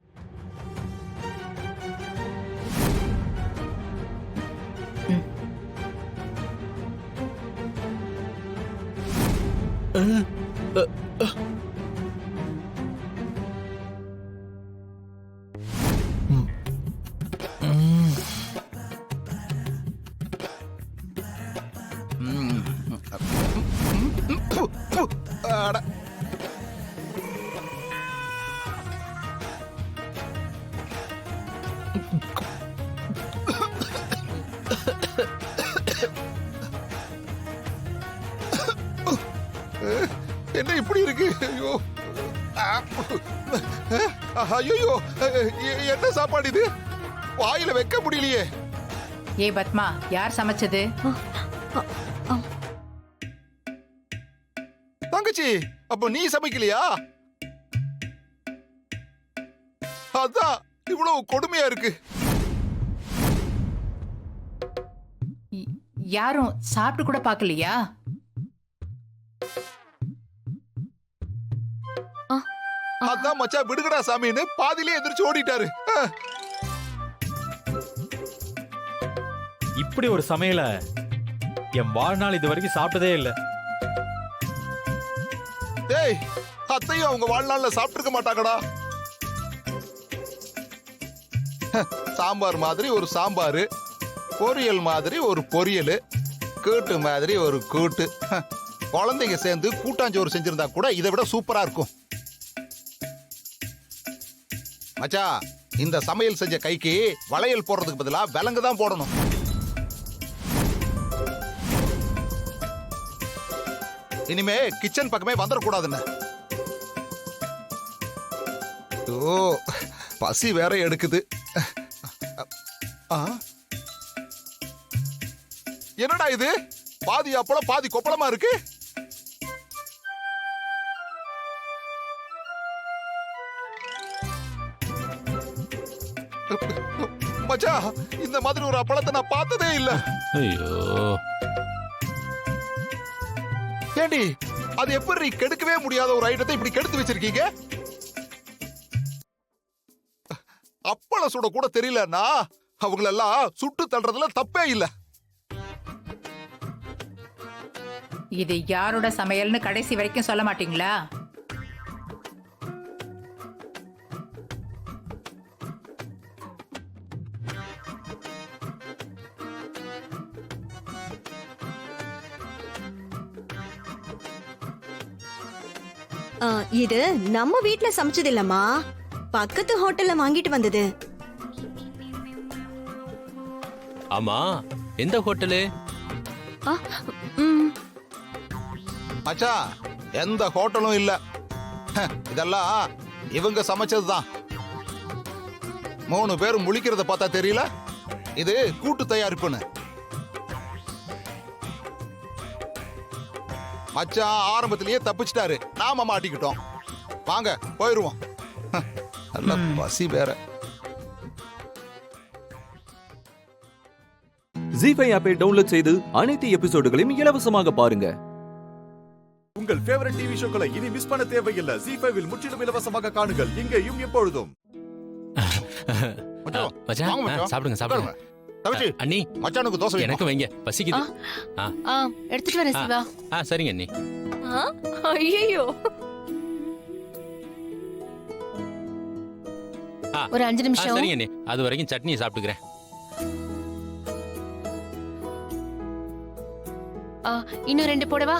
என்ன இப்படி இருக்கு? ஐயோ ஐயோ, என்ன சாப்பாடு இது? வாயில வைக்க முடியலையே. ஏ பத்மா, யார் சமைச்சது? தங்கச்சி, அப்ப நீ சமைக்கலையா? அதான் இவ்வளவு கொடுமையா இருக்கு. யாரும் சாப்பிட்டு கூட பார்க்கலையா? அதான் மச்சான் விடுகடா சாமின்னு பாதியிலே எதிர்த்து ஓடிட்டாரு. இப்படி ஒரு சமையல என் வாழ்நாள் இது வரைக்கும் சாப்பிட்டதே இல்ல. டேய், அத்தையும் அவங்க வாழ்நாள்ல சாப்பிட்டிருக்க மாட்டாங்கடா. சாம்பார் மாதிரி ஒரு சாம்பார், பொரியல் மாதிரி ஒரு பொரியல், கூட்டு மாதிரி ஒரு கூட்டு. குழந்தைங்க சேர்ந்து கூட்டாஞ்சோறு செஞ்சிருந்தா கூட இதை விட சூப்பரா இருக்கும். மச்சா, இந்த சமையல் செஞ்ச கைக்கு வளையல் போடுறதுக்கு பதிலா விலங்கு தான் போடணும். இனிமே கிச்சன் பக்கமே வந்துடக்கூடாதுன்னு. ஓ, பசி வேற எடுக்குது. என்னடா இது? பாதி அப்பளம் பாதி கொப்பளமா இருக்கு. மச்சா, இந்த மாதிரி ஒரு அப்பளத்தை நான் பார்த்ததே இல்ல. ஐயோ, ஏண்டி, அது எப்படி கெடுக்கவே முடியாத ஒரு ஐட்டத்தை இப்படி கெடுத்து வச்சிருக்கீங்க? அப்பளம் சுட கூட தெரியலன்னா அவங்களெல்லாம் சுட்டு தள்ளுறதுல தப்பே இல்ல. இது யாரோட சமையல்னு கடைசி வரைக்கும் சொல்ல மாட்டீங்களா? இது நம்ம வீட்ல சமைச்சது இல்லம்மா, பக்கத்து ஹோட்டல்ல வாங்கிட்டு வந்தது. ஆமா, எந்த ஹோட்டலு? மச்சா, எந்த ஹோட்டலும் இல்ல. இதெல்லாம் இவங்க சமைச்சதுதான். 3 பேரும் முழிக்கிறத பார்த்தா தெரியல இது கூட்டு தயாரிப்புன்னு. மச்சான் ஆரம்பத்திலேயே தப்பிச்சிட்டாரு, நாம மாட்டிக்கிட்டோம். வாங்க போயிருவோம். நல்ல பசி வேற. ஜி5 ஆப்பை டவுன்லோட் செய்து அனைத்து எபிசோடுகளையும் இலவசமாக பாருங்க. உங்கள் ஃபேவரட் டிவி ஷோக்களை இனி மிஸ் பண்ண தேவையில்லை. ஜி5 முற்றிலும் இலவசமாக காணுங்கள், இங்கேயும் எப்பொழுதும். மச்சான், சாப்பிடுங்க சாப்பிடுங்க. தவிச்சி, அண்ணி, மச்சானுக்கு தோசை எனக்கு வைங்க, பசிக்குது. எடுத்துட்டு வரேன் சிவா. சரிங்க அண்ணி. ஐயோ, ஒரு 5 நிமிஷம். சரிங்க அண்ணி, அது வரைக்கும் சட்னி சாப்பிட்டுக்கிறேன். இன்னும் 2 போடவா?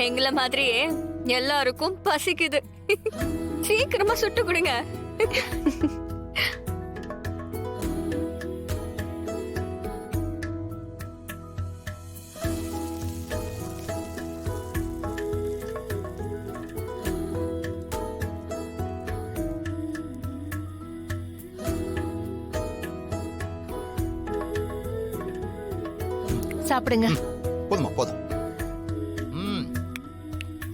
எங்கள மாதிரியே எல்லாருக்கும் பசிக்குது. சீக்கிரமா சுட்டு கொடுங்க. சாப்பிடுங்க. போதுமா போதும்.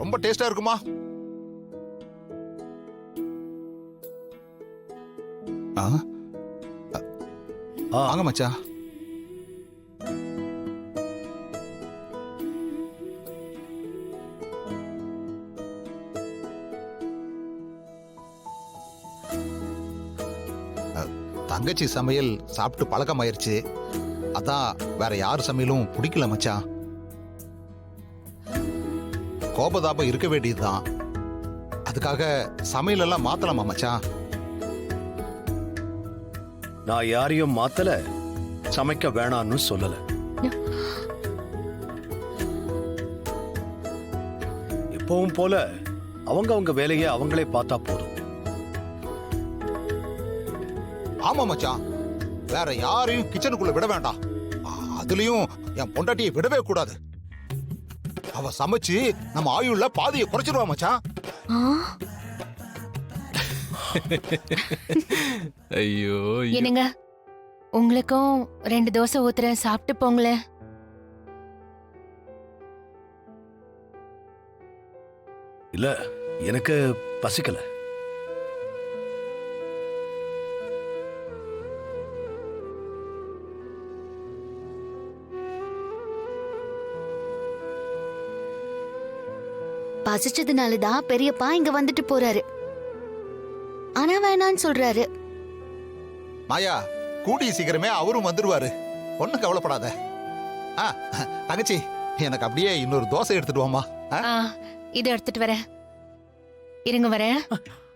ரொம்ப டேஸ்டா இருக்குமா? வாங்க மச்சான். தங்கச்சி சமையல் சாப்பிட்டு பழக்கமாயிருச்சு. அதான் வேற யார் சமையலும் பிடிக்கல மச்சான். கோபதாபம் இருக்க வேண்டியதுதான். அதுக்காக சமையல் எல்லாம் மாத்தலாமா மச்சான்? நான் யாரையும் மாத்தல, சமைக்க வேணான்னு சொல்லல. எப்பவும் போல அவங்க வேலையை அவங்களே பார்த்தா போதும். ஆமா மச்சான், வேற யாரையும் கிச்சனுக்குள்ள விட வேண்டாம். அதுலயும் என் பொண்டாட்டியை விடவே கூடாது. அவ சமைச்சு நம்ம ஆயுள்ல பாதியை குறைச்சிருவா மச்சான். ஐயோ என்னங்க, உங்களுக்கும் 2 தோசை ஊத்துறேன், சாப்பிட்டு போங்களேன். இல்ல, எனக்கு பசிக்கல. பசிச்சதுனாலதான் பெரியப்பா இங்க வந்துட்டு போறாரு. ஆனா வேணான்னு சொல்றாரு. மாயா, கூடிய சீக்கிரமே அவரும் வந்துருவாரு. ஒண்ணும் கவலைப்படாத. தங்கச்சி, எனக்கு அப்படியே இன்னொரு தோசை எடுத்துட்டு வாமா. இது எடுத்துட்டு வரேன். இருங்க வரேன்.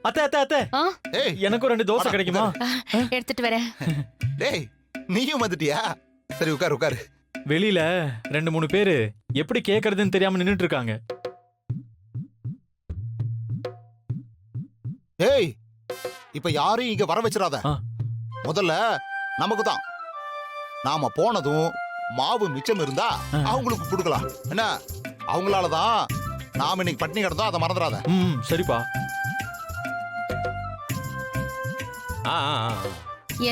அத்தை அத்தை அத்தை, எனக்கு 2 தோசை கிடைக்குமா? எடுத்துட்டு வரேன். டேய், நீயும் வந்துட்டியா? சரி, உட்காரு உட்காரு. வெளியில 2-3 பேரு எப்படி கேக்குறதுன்னு தெரியாம நின்னுட்டு இருக்காங்க. ஏய், இப்ப யாரையும் இங்க வர வச்சிடாத. முதல்ல நமக்கு தான். நாம போனதும் மாவு மிச்சம் இருந்தா அவங்களுக்கு கொடுக்கலாம். என்ன, அவங்களாலதான் நாம இன்னைக்கு பட்டினி கிடந்தோம், அதை மறந்துடாத. சரிப்பா.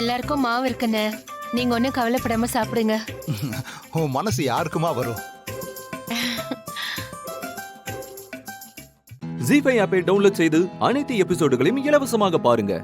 எல்லாருக்கும் மாவு இருக்குன்னு நீங்க ஒன்னும் கவலைப்படாம சாப்பிடுங்க. உன் மனசு யாருக்குமா வரும்? ஜீ5 ஆப்பை டவுன்லோட் செய்து அனைத்து எபிசோடுகளையும் இலவசமாக பாருங்க.